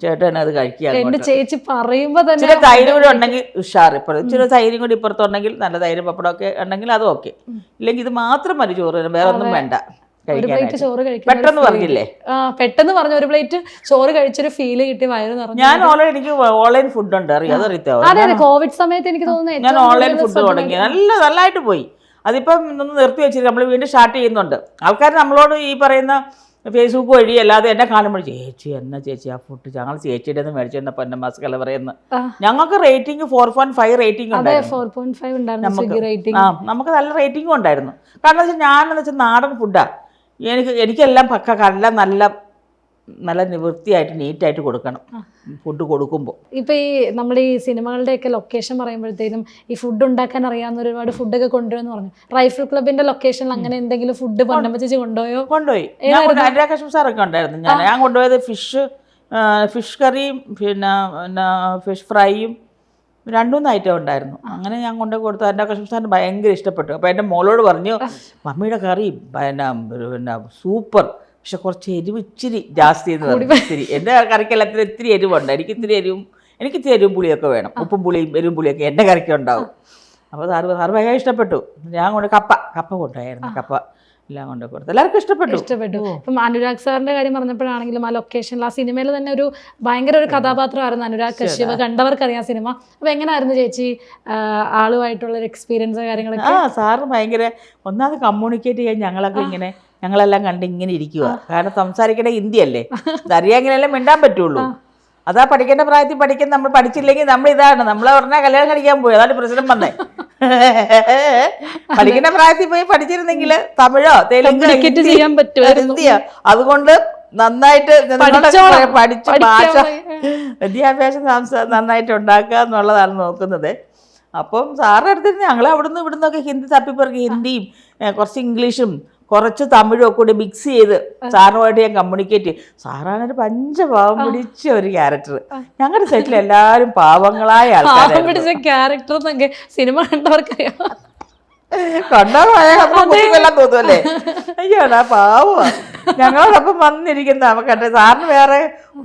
ചേട്ടൻ അത് കഴിക്കുക.
എന്റെ ചേച്ചി പറയുമ്പോ തന്നെ
ഇച്ചിരി തൈര് കൂടി ഉണ്ടെങ്കിൽ ഉഷാർ. ഇച്ചിരി തൈരും കൂടി ഇപ്പുറത്തുണ്ടെങ്കിൽ നല്ല തൈരും പപ്പടമൊക്കെ ഉണ്ടെങ്കിൽ അതും ഓക്കെ. ഇല്ലെങ്കിൽ ഇത് മാത്രം മതി ചോറ്, വേറെ ഒന്നും വേണ്ട. പെട്ടെന്ന് പറഞ്ഞില്ലേ?
പെട്ടെന്ന് പറഞ്ഞു ഒരു പ്ലേറ്റ് ചോറ് കഴിച്ചൊരു ഫീല് കിട്ടി, വയറ് നിറഞ്ഞു.
ഞാൻ ഓൾറെഡി എനിക്ക് ഓൺലൈൻ ഫുഡ് ഉണ്ട്, അതറിയാമോ?
അതെ, കോവിഡ് സമയത്ത് എനിക്ക് തോന്നുന്നു
ഞാൻ ഓൺലൈൻ ഫുഡ് തുടങ്ങി. നല്ലതായിട്ട് പോയി. അതിപ്പം ഒന്ന് നിർത്തി വെച്ചിട്ട് നമ്മൾ വീണ്ടും സ്റ്റാർട്ട് ചെയ്യുന്നുണ്ട്. ആൾക്കാർ നമ്മളോട് ഈ പറയുന്ന ഫേസ്ബുക്ക് വഴി അല്ലാതെ എന്നെ കാണുമ്പോൾ ചേച്ചി എന്നാ ചേച്ചി ആ ഫുഡ് ഞങ്ങൾ ചേച്ചിയുടെ നിന്ന് മേടിച്ചിരുന്ന പൊന്നമാസ്കല പറയുന്നത്. ഞങ്ങൾക്ക് റേറ്റിംഗ് 4.5 റേറ്റിംഗ് ഉണ്ടായിരുന്നു. നമുക്ക് നല്ല റേറ്റിംഗും ഉണ്ടായിരുന്നു. കാരണം വെച്ചാൽ ഞാനെന്ന് വെച്ചാൽ നാടൻ ഫുഡാണ്. എനിക്കെല്ലാം പക്ക എല്ലാം നല്ല വൃത്തിയായിട്ട് നീറ്റായിട്ട് കൊടുക്കണം ഫുഡ് കൊടുക്കുമ്പോൾ.
ഇപ്പം ഈ നമ്മുടെ ഈ സിനിമകളുടെയൊക്കെ ലൊക്കേഷൻ പറയുമ്പോഴത്തേനും ഈ ഫുഡ് ഉണ്ടാക്കാൻ അറിയാവുന്ന ഒരുപാട് ഫുഡൊക്കെ കൊണ്ടുവരുമെന്ന് പറഞ്ഞു. റൈഫിൾ ക്ലബിന്റെ ലൊക്കേഷനിൽ അങ്ങനെ എന്തെങ്കിലും ഫുഡ് പൊന്നമ്മ ചേച്ചി
കൊണ്ടുപോയി. അനുരാഗ് സാറൊക്കെ ഉണ്ടായിരുന്നു. ഞാൻ കൊണ്ടുപോയത് ഫിഷ് കറിയും പിന്നെ ഫിഷ് ഫ്രൈയും 2-3 ഐറ്റം ഉണ്ടായിരുന്നു. അങ്ങനെ ഞാൻ കൊണ്ടുപോയി കൊടുത്തു. അനുരാഗ് സാറിന് ഭയങ്കര ഇഷ്ടപ്പെട്ടു. അപ്പോൾ എൻ്റെ മോളോട് പറഞ്ഞു, മമ്മിയുടെ കറി പിന്നെ സൂപ്പർ, പക്ഷെ കുറച്ച് എരിവ് ഇച്ചിരി ജാസ്തി എന്ന് പറഞ്ഞു. ഇത്തിരി എൻ്റെ കറിക്കെല്ലാത്തിനും ഇത്തിരി എരിവുണ്ട്. എനിക്ക് ഇത്തിരി എരിവും പുളിയൊക്കെ വേണം. ഉപ്പും പുളിയും എരിവും പുളിയൊക്കെ എൻ്റെ കറിക്ക് ഉണ്ടാവും. അപ്പോൾ സാറ് ഭയങ്കര ഇഷ്ടപ്പെട്ടു. ഞാൻ കപ്പ കൊണ്ടുപോയായിരുന്നു. കപ്പ എല്ലാം കൊണ്ട് കൊടുത്തു. എല്ലാവർക്കും ഇഷ്ടപ്പെട്ടു.
ഇപ്പം അനുരാഗ് സാറിന്റെ കാര്യം പറഞ്ഞപ്പോഴാണെങ്കിലും ആ ലൊക്കേഷനിൽ ആ സിനിമയിൽ തന്നെ ഒരു ഭയങ്കര ഒരു കഥാപാത്രമായിരുന്നു അനുരാഗ് കശ്യപ്. കണ്ടവർക്കറിയാം സിനിമ. അപ്പോൾ എങ്ങനെയായിരുന്നു ചേച്ചി ആളുമായിട്ടുള്ള ഒരു എക്സ്പീരിയൻസ് കാര്യങ്ങളൊക്കെ?
സാറ് ഭയങ്കര ഒന്നാമത് കമ്മ്യൂണിക്കേറ്റ് ചെയ്യാൻ ഞങ്ങളെല്ലാം കണ്ട് ഇങ്ങനെ ഇരിക്കുക. കാരണം സംസാരിക്കണ ഹിന്ദി അല്ലേ, അറിയാമെങ്കിലല്ലേ മിണ്ടാൻ പറ്റുള്ളൂ. അതാ പഠിക്കേണ്ട പ്രായത്തിൽ പഠിക്കുന്ന. നമ്മൾ പഠിച്ചില്ലെങ്കിൽ നമ്മളെ പറഞ്ഞാൽ കല്യാണം കഴിക്കാൻ പോയി. അതാണ് പ്രശ്നം വന്നേ. പഠിക്കുന്ന പ്രായത്തിൽ പോയി പഠിച്ചിരുന്നെങ്കിൽ തമിഴോ തെലുങ്കോ ഹിന്ദിയോ അതുകൊണ്ട് നന്നായിട്ട് പഠിച്ച് ഭാഷ വിദ്യാഭ്യാസം നന്നായിട്ട് ഉണ്ടാക്കുക എന്നുള്ളതാണ് നോക്കുന്നത്. അപ്പം സാറിൻ്റെ അടുത്തിരുന്ന് ഞങ്ങൾ അവിടുന്ന് ഇവിടുന്നൊക്കെ ഹിന്ദി തപ്പിപ്പറക്കി ഹിന്ദിയും കുറച്ച് ഇംഗ്ലീഷും കുറച്ച് തമിഴും ഒക്കെ കൂടി മിക്സ് ചെയ്ത് സാറുമായിട്ട് ഞാൻ കമ്മ്യൂണിക്കേറ്റ് ചെയ്യും. സാറാണൊരു പഞ്ചപാവം പിടിച്ച ഒരു ക്യാരക്ടർ. ഞങ്ങളുടെ സെറ്റിൽ എല്ലാവരും പാവങ്ങളായ ആൾക്കാരാണ്.
ക്യാരക്ടർ സിനിമ കണ്ടവർക്കറിയാം.
കണ്ടോളാം തോന്നുമല്ലേ? അയ്യോടാ പാവമാണ്. ഞങ്ങളോടൊപ്പം വന്നിരിക്കുന്ന നമുക്കട്ടെ. സാറിന് വേറെ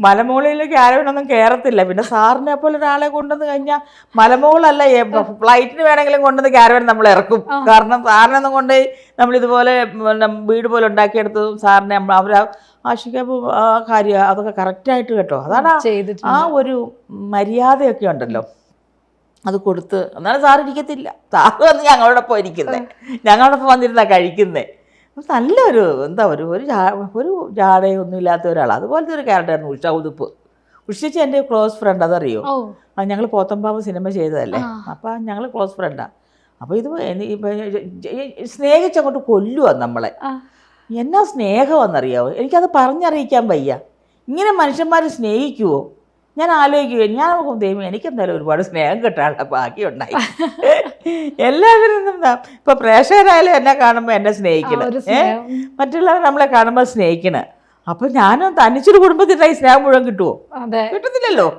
മലമുകളിലേക്ക് ആരോടൊന്നും കയറത്തില്ല. പിന്നെ സാറിനെ പോലെ ഒരാളെ കൊണ്ടുവന്ന് കഴിഞ്ഞാൽ മലമുകളല്ല, ഫ്ലൈറ്റിന് വേണമെങ്കിലും കൊണ്ടുവന്ന് ക്യാരവൻ നമ്മൾ ഇറക്കും. കാരണം സാറിനൊന്നും കൊണ്ട് നമ്മളിതുപോലെ വീട് പോലെ ഉണ്ടാക്കിയെടുത്തതും സാറിനെ അവർ ആശിക്കാപ്പ് ആ കാര്യം അതൊക്കെ കറക്റ്റായിട്ട് കേട്ടോ. അതാണ് ആ ഒരു മര്യാദയൊക്കെ ഉണ്ടല്ലോ, അത് കൊടുത്ത്. എന്നാലും സാർ ഇരിക്കത്തില്ല. സാറ് വന്ന് ഞങ്ങളോടൊപ്പം ഇരിക്കുന്നത്, ഞങ്ങളോടൊപ്പം വന്നിരുന്നാണ് കഴിക്കുന്നത്. നല്ലൊരു ഒരു ജാടയൊന്നും ഇല്ലാത്ത ഒരാൾ. അതുപോലത്തെ ഒരു ക്യാരക്ടറായിരുന്നു ഉഷ ഉതുപ്പ്. ഉഷിച്ച് എൻ്റെ ക്ലോസ് ഫ്രണ്ട്, അതറിയോ? ഞങ്ങൾ പോത്തമ്പാവ് സിനിമ ചെയ്തതല്ലേ, അപ്പം ഞങ്ങൾ ക്ലോസ് ഫ്രണ്ടാണ്. അപ്പോൾ ഇത് സ്നേഹിച്ചങ്ങോട്ട് കൊല്ലുക നമ്മളെ. എന്നാ സ്നേഹമെന്നറിയാവോ? എനിക്കത് പറഞ്ഞറിയിക്കാൻ വയ്യ. ഇങ്ങനെ മനുഷ്യന്മാർ സ്നേഹിക്കുമോ? ഞാൻ ആലോചിക്കുകയും ഞാൻ ദൈവം എനിക്കെന്തായാലും ഒരുപാട് സ്നേഹം കിട്ടാനുള്ള ഭാഗ്യമുണ്ടായി. എല്ലാവരും ഇപ്പൊ പ്രേക്ഷകരായാലും എന്നെ കാണുമ്പോൾ എന്നെ സ്നേഹിക്കണം, മറ്റുള്ളവർ നമ്മളെ കാണുമ്പോൾ സ്നേഹിക്കണം. അപ്പൊ ഞാനും തനിച്ചൊരു കുടുംബത്തിനായി സ്നേഹം മുഴുവൻ കിട്ടുമോ? കിട്ടത്തില്ലല്ലോ.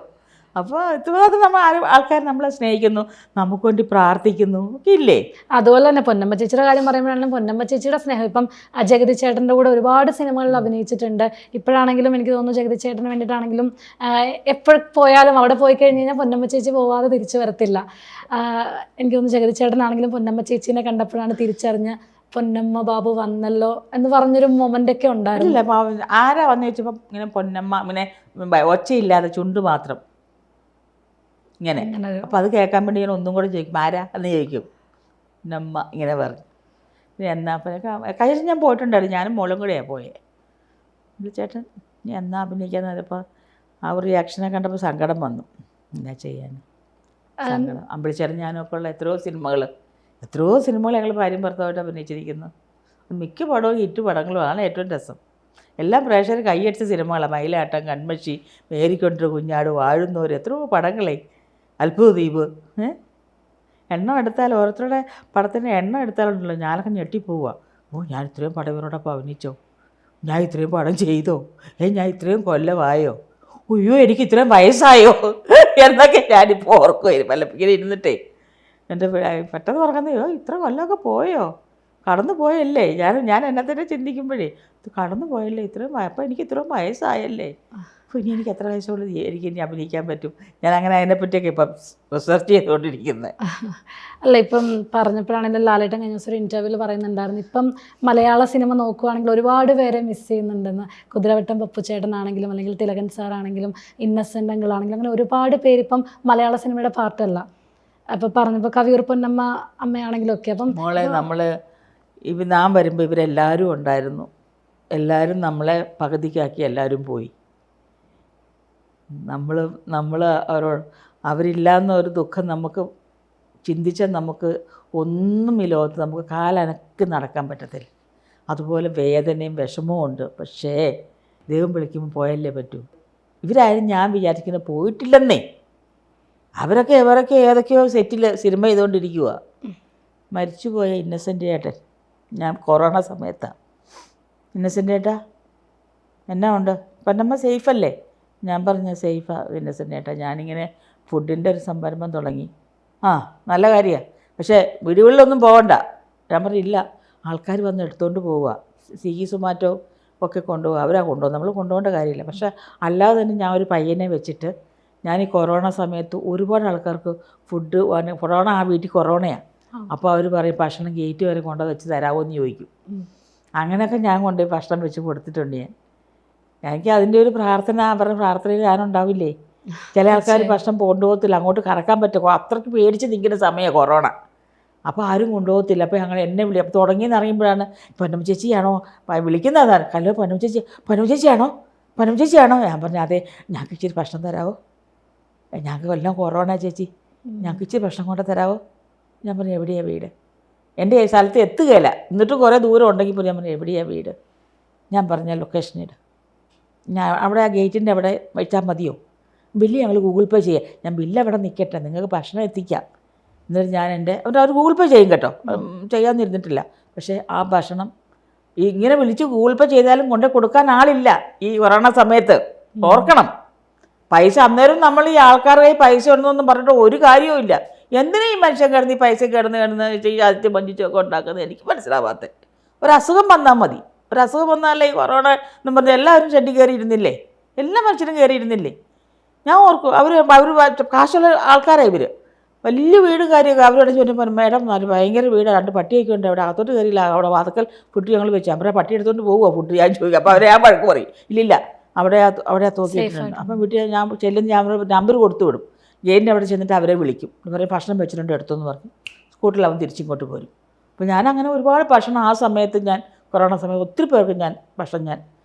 അപ്പോൾ ഇതുമാത്രം ആൾക്കാർ നമ്മളെ സ്നേഹിക്കുന്നു, നമുക്ക് വേണ്ടി പ്രാർത്ഥിക്കുന്നു ഒക്കെ ഇല്ലേ?
അതുപോലെ തന്നെ പൊന്നമ്മ ചേച്ചിയുടെ കാര്യം പറയുമ്പോഴാണ് പൊന്നമ്മ ചേച്ചിയുടെ സ്നേഹം. ഇപ്പം ജഗതി ചേട്ടൻ്റെ കൂടെ ഒരുപാട് സിനിമകളിൽ അഭിനയിച്ചിട്ടുണ്ട്. ഇപ്പോഴാണെങ്കിലും എനിക്ക് തോന്നുന്നു ജഗതി ചേട്ടന് വേണ്ടിയിട്ടാണെങ്കിലും എപ്പോഴും പോയാലും അവിടെ പോയി കഴിഞ്ഞ് കഴിഞ്ഞാൽ പൊന്നമ്മ ചേച്ചി പോവാതെ തിരിച്ചു വരത്തില്ല. എനിക്ക് തോന്നുന്നു ജഗതി ചേട്ടനാണെങ്കിലും പൊന്നമ്മ ചേച്ചീനെ കണ്ടപ്പോഴാണ് തിരിച്ചറിഞ്ഞ് പൊന്നമ്മ ബാബു വന്നല്ലോ എന്ന് പറഞ്ഞൊരു മൊമെന്റ് ഒക്കെ ഉണ്ടായിരുന്നു.
ഇല്ല, ആരാ വന്നു ചോദിച്ചപ്പോൾ ഇങ്ങനെ പൊന്നമ്മ ഇങ്ങനെ ഒച്ചയില്ലാതെ ചുണ്ട് മാത്രം ഇങ്ങനെ. അപ്പം അത് കേൾക്കാൻ വേണ്ടി ഞാൻ ഒന്നും കൂടെ ചോദിക്കും, ആരാ എന്ന് ചോദിക്കും. പൊന്നമ്മ ഇങ്ങനെ പറഞ്ഞു. എന്നാ കഴിഞ്ഞ ഞാൻ പോയിട്ടുണ്ടായിരുന്നു, ഞാനും മോളും കൂടെയാണ് പോയേ. ചേട്ടൻ ഞാൻ എന്നാ അഭിനയിക്കാൻ പറഞ്ഞപ്പോൾ ആ ഒരു റിയാക്ഷനെ കണ്ടപ്പോൾ സങ്കടം വന്നു. എന്നാ ചെയ്യാൻ സങ്കടം. അമ്പിളിച്ചേട്ടൻ ഞാനൊക്കെ ഉള്ള എത്രയോ സിനിമകൾ ഞങ്ങൾ ഭാര്യയും ഭർത്താവായിട്ട് അഭിനയിച്ചിരിക്കുന്നു. മിക്ക പടവും ഹിറ്റ് പടങ്ങളുമാണ് ഏറ്റവും രസം. എല്ലാം പ്രേക്ഷകർ കൈയടിച്ച സിനിമകളാണ്. മയിലാട്ടം, കൺമഷി, മേരിക്കൊണ്ടൊരു കുഞ്ഞാട്, വാഴുന്നവർ, എത്രയോ പടങ്ങളെ, അത്ഭുത ദ്വീപ്. എണ്ണം എടുത്താൽ ഓരോരുത്തരുടെ പടത്തിൻ്റെ എണ്ണം എടുത്താലുണ്ടല്ലോ ഞാനൊക്കെ ഞെട്ടിപ്പോവുക. ഞാൻ ഇത്രയും പടം ഇവരോടൊപ്പം അഭിനയിച്ചോ, ഞാൻ ഇത്രയും പടം ചെയ്തോ, ഞാൻ ഇത്രയും കൊല്ലമായോ, അയ്യോ എനിക്ക് ഇത്രയും വയസ്സായോ എന്നൊക്കെ ഞാനിപ്പോൾ ഓർക്കുമായിരുന്നു. പലപ്പോഴും ഇരുന്നിട്ടേ എൻ്റെ പെട്ടെന്ന് പറഞ്ഞോ ഇത്ര കൊല്ലമൊക്കെ പോയോ, കടന്നു പോയല്ലേ. ഞാൻ എന്നെ തന്നെ ചിന്തിക്കുമ്പോഴേ ഇത് കടന്നു പോയല്ലേ, ഇത്രയും അപ്പോൾ എനിക്ക് ഇത്രയും വയസ്സായല്ലേ, അപ്പോൾ ഇനി എനിക്ക് എത്ര വയസ്സുള്ള എനിക്ക് ഇനി അഭിനയിക്കാൻ പറ്റും. ഞാൻ അങ്ങനെ അതിനെപ്പറ്റിയൊക്കെ ഇപ്പം റിസർച്ച് ചെയ്തുകൊണ്ടിരിക്കുന്നത്.
അല്ല, ഇപ്പം പറഞ്ഞപ്പോഴാണെങ്കിലും ലാലേട്ടൻ കഴിഞ്ഞ ദിവസം ഒരു ഇൻ്റർവ്യൂവിൽ പറയുന്നുണ്ടായിരുന്നു, ഇപ്പം മലയാള സിനിമ നോക്കുകയാണെങ്കിൽ ഒരുപാട് പേരെ മിസ് ചെയ്യുന്നുണ്ടെന്ന്. കുതിരവട്ടം പപ്പുച്ചേട്ടനാണെങ്കിലും അല്ലെങ്കിൽ തിലകൻ സാറാണെങ്കിലും ഇന്നസെൻ്റ് അങ്കിളാണെങ്കിലും അങ്ങനെ ഒരുപാട് പേര് ഇപ്പം മലയാള സിനിമയുടെ പാർട്ടല്ല. അപ്പോൾ പറഞ്ഞപ്പോൾ കവിയൂർ പൊന്നമ്മ അമ്മയാണെങ്കിലും ഒക്കെ. അപ്പം
മോളെ നാം വരുമ്പോൾ ഇവരെല്ലാവരും ഉണ്ടായിരുന്നു. എല്ലാവരും നമ്മളെ പകുതിക്കാക്കി എല്ലാവരും പോയി. നമ്മൾ അവരില്ല എന്നൊരു ദുഃഖം നമുക്ക് ചിന്തിച്ചാൽ നമുക്ക് ഒന്നും ഈ ലോകത്ത് നമുക്ക് കാലനക്ക് നടക്കാൻ പറ്റത്തില്ല. അതുപോലെ വേദനയും വിഷമവും ഉണ്ട്. പക്ഷേ ദൈവം വിളിക്കുമ്പോൾ പോയല്ലേ പറ്റൂ. ഇവരാരും ഞാൻ വിചാരിക്കുന്നത് പോയിട്ടില്ലെന്നേ. അവരൊക്കെ ഏതൊക്കെയോ സെറ്റിൽ സിനിമ ചെയ്തുകൊണ്ടിരിക്കുക. മരിച്ചുപോയ ഇന്നസെൻ്റ് ചേട്ടൻ, ഞാൻ കൊറോണ സമയത്താണ്. ഇന്നസെൻ്റ് ചേട്ടാ എന്നാ ഉണ്ട്, പൊന്നമ്മ സേഫല്ലേ? ഞാൻ പറഞ്ഞ സേഫാ ഇന്നസെൻ്റ് ചേട്ടാ, ഞാനിങ്ങനെ ഫുഡിൻ്റെ ഒരു സംരംഭം തുടങ്ങി. നല്ല കാര്യമാണ്, പക്ഷേ വീടുകളിലൊന്നും പോകണ്ട. ഞാൻ പറഞ്ഞില്ല, ആൾക്കാർ വന്ന് എടുത്തുകൊണ്ട് പോവുക, സ്വിഗ്ഗി സൊമാറ്റോ ഒക്കെ കൊണ്ടുപോകുക, അവരാ കൊണ്ടുപോകും, നമ്മൾ കൊണ്ടുപോകേണ്ട കാര്യമില്ല. പക്ഷേ അല്ലാതെ തന്നെ ഞാൻ ഒരു പയ്യനെ വെച്ചിട്ട് ഞാൻ ഈ കൊറോണ സമയത്ത് ഒരുപാട് ആൾക്കാർക്ക് ഫുഡ്, കൊറോണ ആ വീട്ടിൽ കൊറോണയാണ്. അപ്പോൾ അവർ പറയും ഭക്ഷണം ഗേറ്റ് വരെ കൊണ്ടുപോയി വെച്ച് തരാമോ എന്ന് ചോദിക്കും. അങ്ങനെയൊക്കെ ഞാൻ കൊണ്ടുപോയി ഭക്ഷണം വെച്ച് കൊടുത്തിട്ടുണ്ട്. എനിക്ക് അതിൻ്റെ ഒരു പ്രാർത്ഥന, അവരുടെ പ്രാർത്ഥനയിൽ ഞാനുണ്ടാവില്ലേ. ചില ആൾക്കാർ ഭക്ഷണം കൊണ്ടുപോകത്തില്ല, അങ്ങോട്ട് കറക്കാൻ പറ്റും, അത്രയ്ക്ക് പേടിച്ച് നിൽക്കുന്ന സമയമാണ് കൊറോണ. അപ്പോൾ ആരും കൊണ്ടുപോകത്തില്ല. അപ്പോൾ ഞങ്ങൾ എന്നെ അപ്പോൾ തുടങ്ങിയെന്ന് അറിയുമ്പോഴാണ് പൊന്നമ്മ ചേച്ചിയാണോ വിളിക്കുന്നതാണ്. ഹലോ പൊന്നമ്മ ചേച്ചിയാണോ? ഞാൻ പറഞ്ഞു അതെ, ഞങ്ങൾക്ക് ഇച്ചിരി ഭക്ഷണം തരാമോ, ഞങ്ങൾക്ക് കൊല്ലം കൊറോണ ചേച്ചി, ഞങ്ങൾക്ക് ഇച്ചിരി ഭക്ഷണം കൊണ്ട് തരാമോ? ഞാൻ പറഞ്ഞു എവിടെയാണ് വീട്, എൻ്റെ സ്ഥലത്ത് എത്തുകയില്ല, എന്നിട്ട് കുറേ ദൂരം ഉണ്ടെങ്കിൽ പോലും. ഞാൻ പറഞ്ഞു എവിടെയാണ് വീട്? ഞാൻ പറഞ്ഞ ലൊക്കേഷനിട്, ഞാൻ അവിടെ ആ ഗേറ്റിൻ്റെ അവിടെ വെച്ചാൽ മതിയോ? ബില്ല് ഞങ്ങൾ ഗൂഗിൾ പേ ചെയ്യാം. ഞാൻ ബില്ല് അവിടെ നിൽക്കട്ടെ, നിങ്ങൾക്ക് ഭക്ഷണം എത്തിക്കാം. എന്നിട്ട് ഞാൻ അവർ ഗൂഗിൾ പേ ചെയ്യും കേട്ടോ, ചെയ്യാമെന്നിരുന്നിട്ടില്ല. പക്ഷേ ആ ഭക്ഷണം ഇങ്ങനെ വിളിച്ച് ഗൂഗിൾ പേ ചെയ്താലും കൊണ്ട് കൊടുക്കാൻ ആളില്ല ഈ കൊറോണ സമയത്ത്. ഓർക്കണം, പൈസ അന്നേരം നമ്മൾ ഈ ആൾക്കാരുടെ കയ്യിൽ പൈസ ഉണ്ടെന്നൊന്നും പറഞ്ഞിട്ട് ഒരു കാര്യവും ഇല്ല. എന്തിനാ ഈ മനുഷ്യൻ കിടന്ന് ഈ പൈസ കിടന്ന് ആദ്യത്തെ ബഞ്ചിച്ചൊക്കെ ഉണ്ടാക്കുന്നത് എനിക്ക് മനസ്സിലാവാത്ത. ഒരസുഖം വന്നാൽ മതി, ഒരസുഖം വന്നാലേ ഈ കൊറോണ എന്ന് പറഞ്ഞാൽ എല്ലാവരും ഷെഡിൽ കയറിയിരുന്നില്ലേ, എല്ലാ മനുഷ്യരും കയറിയിരുന്നില്ലേ. ഞാൻ ഓർക്കും അവർ കാശുള്ള ആൾക്കാരാണ് ഇവർ, വലിയ വീട് കാര്യമൊക്കെ. അവരോട് ചോദിച്ചപ്പോൾ മേഡം ഭയങ്കര വീടാണ്, 2 പട്ടിയൊക്കെ ഉണ്ട്, അവിടെ അകത്തോട്ട് കയറിയില്ല, അവിടെ വാതക്കൽ ഫുഡ് ഞങ്ങൾ വെച്ചു. അവരെ പട്ടി എടുത്തുകൊണ്ട് പോകുമോ ഫുഡ് ഞാൻ ചോദിക്കും. അപ്പോൾ അവരെ ഞാൻ വഴക്ക് പറയും, ഇല്ലില്ല അവിടെ തോന്നിയിട്ടുണ്ട്. അപ്പം വീട്ടിൽ ഞാൻ ചെല്ലുന്ന ഞാൻ നമ്പർ കൊടുത്തു വിടും. ഗേറ്റിൻ്റെ അവിടെ ചെന്നിട്ട് അവരെ വിളിക്കും, പറയും ഭക്ഷണം വെച്ചിട്ടുണ്ട് എടുത്തെന്ന് പറഞ്ഞ് സ്കൂട്ടറിൽ അവൻ തിരിച്ചിങ്ങോട്ട് പോരും. അപ്പോൾ ഞാനങ്ങനെ ഒരുപാട് ഭക്ഷണം ആ സമയത്ത് ഞാൻ കൊറോണ സമയത്ത് ഒത്തിരി പേർക്ക് ഭക്ഷണം ഞാൻ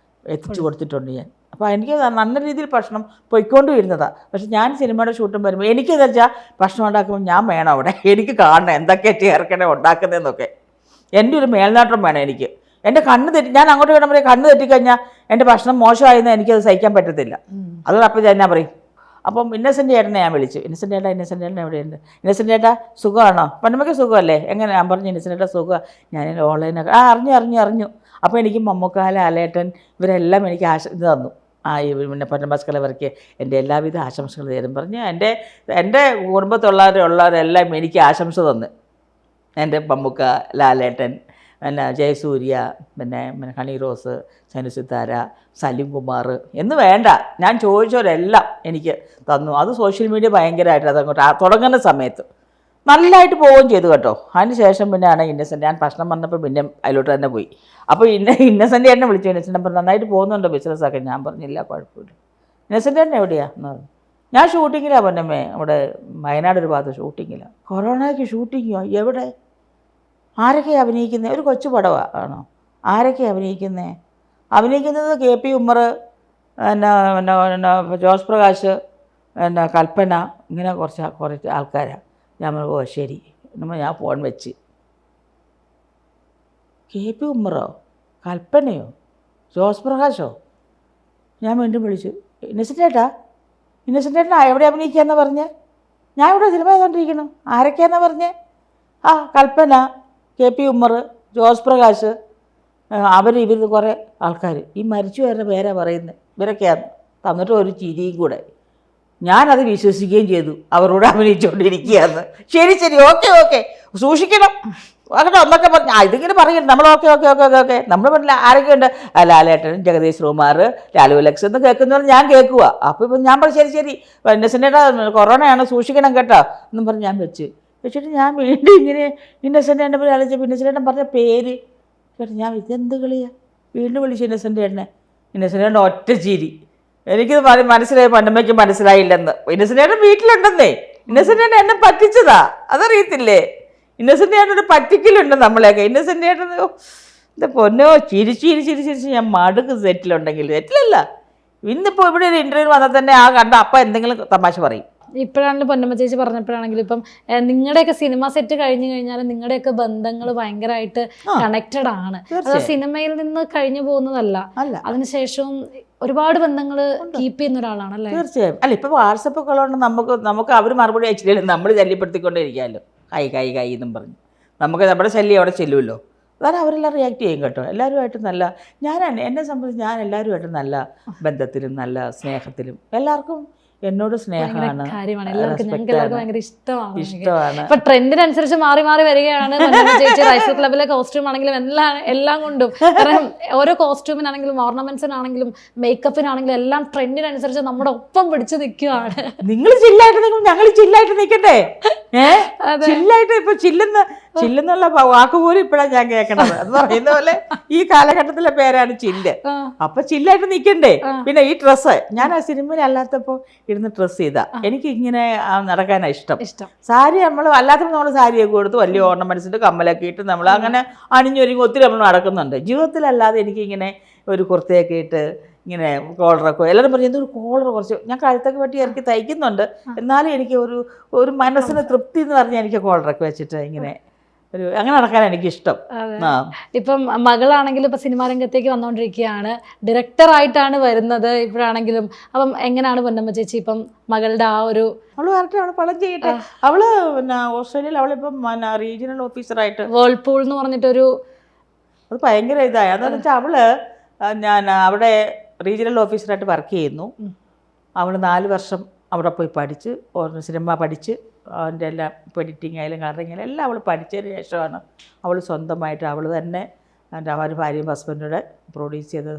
എത്തിച്ചു കൊടുത്തിട്ടുണ്ട് ഞാൻ. അപ്പോൾ എനിക്ക് നല്ല രീതിയിൽ ഭക്ഷണം പൊയ്ക്കൊണ്ടു വരുന്നതാണ്. പക്ഷേ ഞാൻ സിനിമയുടെ ഷൂട്ടും വരുമ്പോൾ എനിക്കെന്ന് വെച്ചാൽ ഭക്ഷണം ഉണ്ടാക്കുമ്പോൾ ഞാൻ വേണം അവിടെ, എനിക്ക് കാണണം എന്തൊക്കെയാണ് ചേർക്കണേ ഉണ്ടാക്കുന്നതെന്നൊക്കെ. എൻ്റെ ഒരു മേൽനോട്ടം വേണം എനിക്ക്. എൻ്റെ കണ്ണ് തെറ്റി ഞാൻ അങ്ങോട്ട് കിടമ്പോൾ കണ്ണ് തെറ്റിക്കഴിഞ്ഞാൽ എൻ്റെ ഭക്ഷണം മോശമായെന്ന് എനിക്കത് സഹിക്കാൻ പറ്റത്തില്ല. അതുകൊണ്ട് അപ്പോൾ ഞാൻ പറയും. അപ്പം ഇന്നസെൻ്റ് ചേട്ടനെ ഞാൻ വിളിച്ചു. ഇന്നസെൻ്റ് ചേട്ടൻ എവിടെയുണ്ട്? ഇന്നസെൻ്റ് ചേട്ടാ സുഖമാണോ? പൊന്നമ്മയ്ക്ക് സുഖമല്ലേ? എങ്ങനെ? ഞാൻ പറഞ്ഞു ഇന്നസെൻ്റ് ചേട്ടാ സുഖമാണ്, ഞാൻ ഓൺലൈനൊക്കെ അറിഞ്ഞു. അപ്പോൾ എനിക്ക് മമ്മൂക്ക, ലാലേട്ടൻ ഇവരെല്ലാം എനിക്ക് ഇത് തന്നു. പിന്നെ പൊന്നമ്മാസ്കളവർക്ക് എൻ്റെ എല്ലാവിധ ആശംസകൾ തരും പറഞ്ഞ് എൻ്റെ കുടുംബത്തുള്ളവരെല്ലാം എനിക്ക് ആശംസ തന്നു. എൻ്റെ മമ്മൂക്ക, ലാലേട്ടൻ, പിന്നെ ജയസൂര്യ, പിന്നെ ഹണി റോസ്, സനു സിത്താര, സലീം കുമാർ എന്ന് വേണ്ട, ഞാൻ ചോദിച്ചവരെല്ലാം എനിക്ക് തന്നു. അത് സോഷ്യൽ മീഡിയ ഭയങ്കരമായിട്ട് അതങ്ങോട്ട് തുടങ്ങുന്ന സമയത്ത് നല്ലതായിട്ട് പോവുകയും ചെയ്തു കേട്ടോ. അതിന് ശേഷം പിന്നെയാണ് ഇന്നസെൻ്റ്, ഞാൻ ഭക്ഷണം വന്നപ്പോൾ പിന്നെ അതിലോട്ട് തന്നെ പോയി. അപ്പോൾ ഇന്നസെൻ്റ് എന്നെ വിളിച്ചു. ഇന്നസെൻ്റ് പറഞ്ഞു നന്നായിട്ട് പോകുന്നുണ്ടോ ബിസിനസ്സൊക്കെ? ഞാൻ പറഞ്ഞില്ല, കുഴപ്പമില്ല. ഇന്നസെൻ്റ് തന്നെ എവിടെയാണ് എന്ന് പറഞ്ഞു. ഞാൻ ഷൂട്ടിങ്ങിലാണ് പൊന്നമ്മേ, അവിടെ വയനാട് ഒരു ഭാഗത്ത് ഷൂട്ടിങ്ങിലാണ്. കൊറോണയ്ക്ക് ഷൂട്ടിങ്ങോ? എവിടെ? ആരൊക്കെയാണ് അഭിനയിക്കുന്നത്? ഒരു കൊച്ചു പടവാണ് ആണോ? ആരൊക്കെയാണ് അഭിനയിക്കുന്നത്? KP ഉമ്മർ, ജോസ് പ്രകാശ്, കൽപ്പന, ഇങ്ങനെ കുറച്ച് ആൾക്കാരാണ്. ഞാൻ പറഞ്ഞു ഓ ശരി. നമ്മൾ ഞാൻ ഫോൺ വെച്ച്, KP ഉമ്മറോ, കൽപ്പനയോ, ജോസ് പ്രകാശോ? ഞാൻ വീണ്ടും വിളിച്ചു, ഇന്നസെൻ്റേട്ടാ എവിടെ അഭിനയിക്കാന്ന് പറഞ്ഞ്? ഞാൻ ഇവിടെ സിനിമ ചെയ്തുകൊണ്ടിരിക്കുന്നു. ആരൊക്കെയാണെന്നാ പറഞ്ഞേ? ആ കൽപ്പന, KP ഉമ്മർ, ജോസ് പ്രകാശ്, ഇവർ കുറേ ആൾക്കാർ. ഈ മരിച്ചു വരുന്ന പേരാ പറയുന്നത്. ഇവരൊക്കെയാണ് തന്നിട്ട് ഒരു ചിരിയും കൂടെ. ഞാനത് വിശ്വസിക്കുകയും ചെയ്തു, അവരോട് അഭിനയിച്ചുകൊണ്ടിരിക്കുകയെന്ന്. ശരി ഓക്കെ സൂക്ഷിക്കണം അങ്ങനെ ഒന്നൊക്കെ പറഞ്ഞു. ഇതിങ്ങനെ പറയുന്നു നമ്മൾ. ഓക്കെ നമ്മൾ പറഞ്ഞില്ല ആരൊക്കെയുണ്ട്? ലാലേട്ടൻ, ജഗദീഷ് ശ്രീകുമാർ, ലാലു ലക്സ് എന്ന് കേൾക്കുന്നവർ ഞാൻ കേൾക്കുക. അപ്പോൾ ഇപ്പം ഞാൻ പറഞ്ഞു ശരി ഇന്നസെൻ്റേട്ടാ കൊറോണയാണ് സൂക്ഷിക്കണം കേട്ടോ എന്നും പറഞ്ഞ് ഞാൻ വെച്ചിട്ട് ഞാൻ വീണ്ടും ഇങ്ങനെ ഇന്നസെൻ്റ് പേര് ആലോചിച്ചപ്പോൾ ഇന്നസെൻ്റേട്ടൻ പറഞ്ഞ പേര് കേട്ടോ. ഞാൻ ഇതെന്ത് കളിയാ? വീണ്ടും വിളിച്ചു ഇന്നസെൻ്റേട്ടൻ ഒറ്റ ചിരി. എനിക്കിത് മനസ്സിലായി, പണ്ടമ്മയ്ക്ക് മനസ്സിലായില്ലെന്ന്. ഇന്നസെൻ്റേട്ടൻ വീട്ടിലുണ്ടെന്നേ. ഇന്നസെൻ്റേട്ടൻ എന്നെ പറ്റിച്ചതാ, അതറിയത്തില്ലേ? ഇന്നസെൻ്റേട്ടനൊരു പറ്റിക്കലുണ്ട് നമ്മളെയൊക്കെ. ഇന്നസെൻ്റേട്ടൻ എന്താ പൊന്നോ ചിരിച്ച് ഞാൻ മടുക്ക്. സെറ്റിലല്ല. ഇന്നിപ്പോൾ ഇവിടെ ഒരു ഇൻ്റർവ്യൂ വന്നാൽ തന്നെ കണ്ട അപ്പം എന്തെങ്കിലും തമാശ പറയും.
ഇപ്പോഴാണെങ്കിലും പൊന്നമ്മ ചേച്ചി പറഞ്ഞപ്പോഴാണെങ്കിലും ഇപ്പം നിങ്ങളുടെയൊക്കെ സിനിമ സെറ്റ് കഴിഞ്ഞു കഴിഞ്ഞാൽ നിങ്ങളുടെയൊക്കെ ബന്ധങ്ങൾ ഭയങ്കരമായിട്ട് കണക്റ്റഡ് ആണ്. അത് സിനിമയിൽ നിന്ന് കഴിഞ്ഞു പോകുന്നതല്ല, അതിനുശേഷവും ഒരുപാട് ബന്ധങ്ങൾ കീപ്പ് ചെയ്യുന്ന ഒരാളാണല്ലേ?
തീർച്ചയായും. അല്ല ഇപ്പൊ വാട്സപ്പ് ഒക്കെ ഉള്ളതുകൊണ്ട് നമുക്ക് അവർ മറുപടി അയച്ചില്ലല്ലോ, നമ്മൾ ശല്യപ്പെടുത്തിക്കൊണ്ടിരിക്കാമല്ലോ. കൈ എന്നും പറഞ്ഞു നമുക്ക് നമ്മുടെ ശല്യം അവിടെ ചെല്ലുമല്ലോ. അതാണ് അവരെല്ലാം റിയാക്ട് ചെയ്യും കേട്ടോ. എല്ലാവരുമായിട്ട് എന്നെ സംബന്ധിച്ച് ഞാൻ എല്ലാവരുമായിട്ട് നല്ല ബന്ധത്തിലും നല്ല സ്നേഹത്തിലും. എല്ലാവർക്കും എന്നോട് സ്നേഹമാണ്,
ഇഷ്ടമാണ്. ഇപ്പൊ ട്രെൻഡിനനുസരിച്ച് മാറി വരികയാണ് ചേച്ചി. റൈഫിൾ ക്ലബിലെ കോസ്റ്റ്യൂം ആണെങ്കിലും എല്ലാം കൊണ്ടും, കാരണം ഓരോ കോസ്റ്റ്യൂമിനാണെങ്കിലും ഓർണമെന്റ്സിനാണെങ്കിലും മേക്കപ്പിനാണെങ്കിലും എല്ലാം ട്രെൻഡിനനുസരിച്ച് നമ്മുടെ ഒപ്പം പിടിച്ചു നിൽക്കുകയാണ്.
നിങ്ങൾ ചില്ലായിട്ട് നിൽക്കും, ഞങ്ങൾ ചില്ലായിട്ട് നിൽക്കണ്ടേ? ചില്ലായിട്ട് ഇപ്പൊ ചില്ലെന്നുള്ള വാക്ക് പോലും ഇപ്പഴാണ് ഞാൻ കേൾക്കണത്. എന്ന് പറയുന്ന പോലെ ഈ കാലഘട്ടത്തിലെ പേരാണ് ചില്ല്. അപ്പൊ ചില്ലായിട്ട് നിൽക്കണ്ടേ? പിന്നെ ഈ ഡ്രസ്സ് ഞാൻ ആ സിനിമയിൽ അല്ലാത്തപ്പോ ഇരുന്ന് ഡ്രസ്സ് ചെയ്താ എനിക്ക് ഇങ്ങനെ നടക്കാനാണ് ഇഷ്ടം. സാരി നമ്മൾ അല്ലാത്തപ്പോൾ നമ്മൾ സാരിയൊക്കെ കൊടുത്ത് വലിയ ഓർണമെന്റ്സിന്റെ കമ്മലൊക്കെ ഇട്ട് നമ്മൾ അങ്ങനെ അണിഞ്ഞൊരുങ്ങി ഒത്തിരി നമ്മൾ നടക്കുന്നുണ്ട്. ജീവിതത്തിലല്ലാതെ എനിക്കിങ്ങനെ ഒരു കുർത്തയൊക്കെ ഇട്ട് ഇങ്ങനെ കോളറൊക്കെ എല്ലാവരും പറഞ്ഞു എന്തൊരു കോളർ കുറച്ച് ഞാൻ കഴുത്തൊക്കെ വെട്ടി ഇറക്കി തയ്ക്കുന്നുണ്ട്, എന്നാലും എനിക്ക് ഒരു മനസ്സിന് തൃപ്തി എന്ന് പറഞ്ഞാൽ എനിക്ക് കോളറൊക്കെ വെച്ചിട്ട് ഇങ്ങനെ അങ്ങനെ നടക്കാനാണ് എനിക്കിഷ്ടം.
ഇപ്പം മകളാണെങ്കിലും ഇപ്പം സിനിമാ രംഗത്തേക്ക് വന്നുകൊണ്ടിരിക്കുകയാണ്, ഡയറക്ടറായിട്ടാണ് വരുന്നത് ഇപ്പോഴാണെങ്കിലും. അപ്പം എങ്ങനെയാണ് പൊന്നമ്മ ചേച്ചി ഇപ്പം മകളുടെ ആ ഒരു
അവള് വരട്ടെ, അവള് പണം ചെയ്യട്ടെ. അവള് ഓസ്ട്രേലിയയിൽ അവളിപ്പം റീജിയണൽ ഓഫീസറായിട്ട്
വേൾപൂൾ എന്ന് പറഞ്ഞിട്ടൊരു
അത് ഭയങ്കര ഇതായി. അതെന്ന് വെച്ചാൽ അവള് ഞാൻ അവിടെ റീജിയണൽ ഓഫീസറായിട്ട് വർക്ക് ചെയ്യുന്നു. അവൾ 4 വർഷം അവിടെ പോയി പഠിച്ച് സിനിമ പഠിച്ച് അതിൻ്റെ എല്ലാം ഇപ്പോൾ എഡിറ്റിംഗ് ആയാലും കളറിങ് എല്ലാം അവൾ പഠിച്ചതിന് ശേഷമാണ് അവൾ സ്വന്തമായിട്ട് അവൾ തന്നെ അവർ ഭാര്യയും ഹസ്ബൻഡോടെ പ്രൊഡ്യൂസ് ചെയ്ത്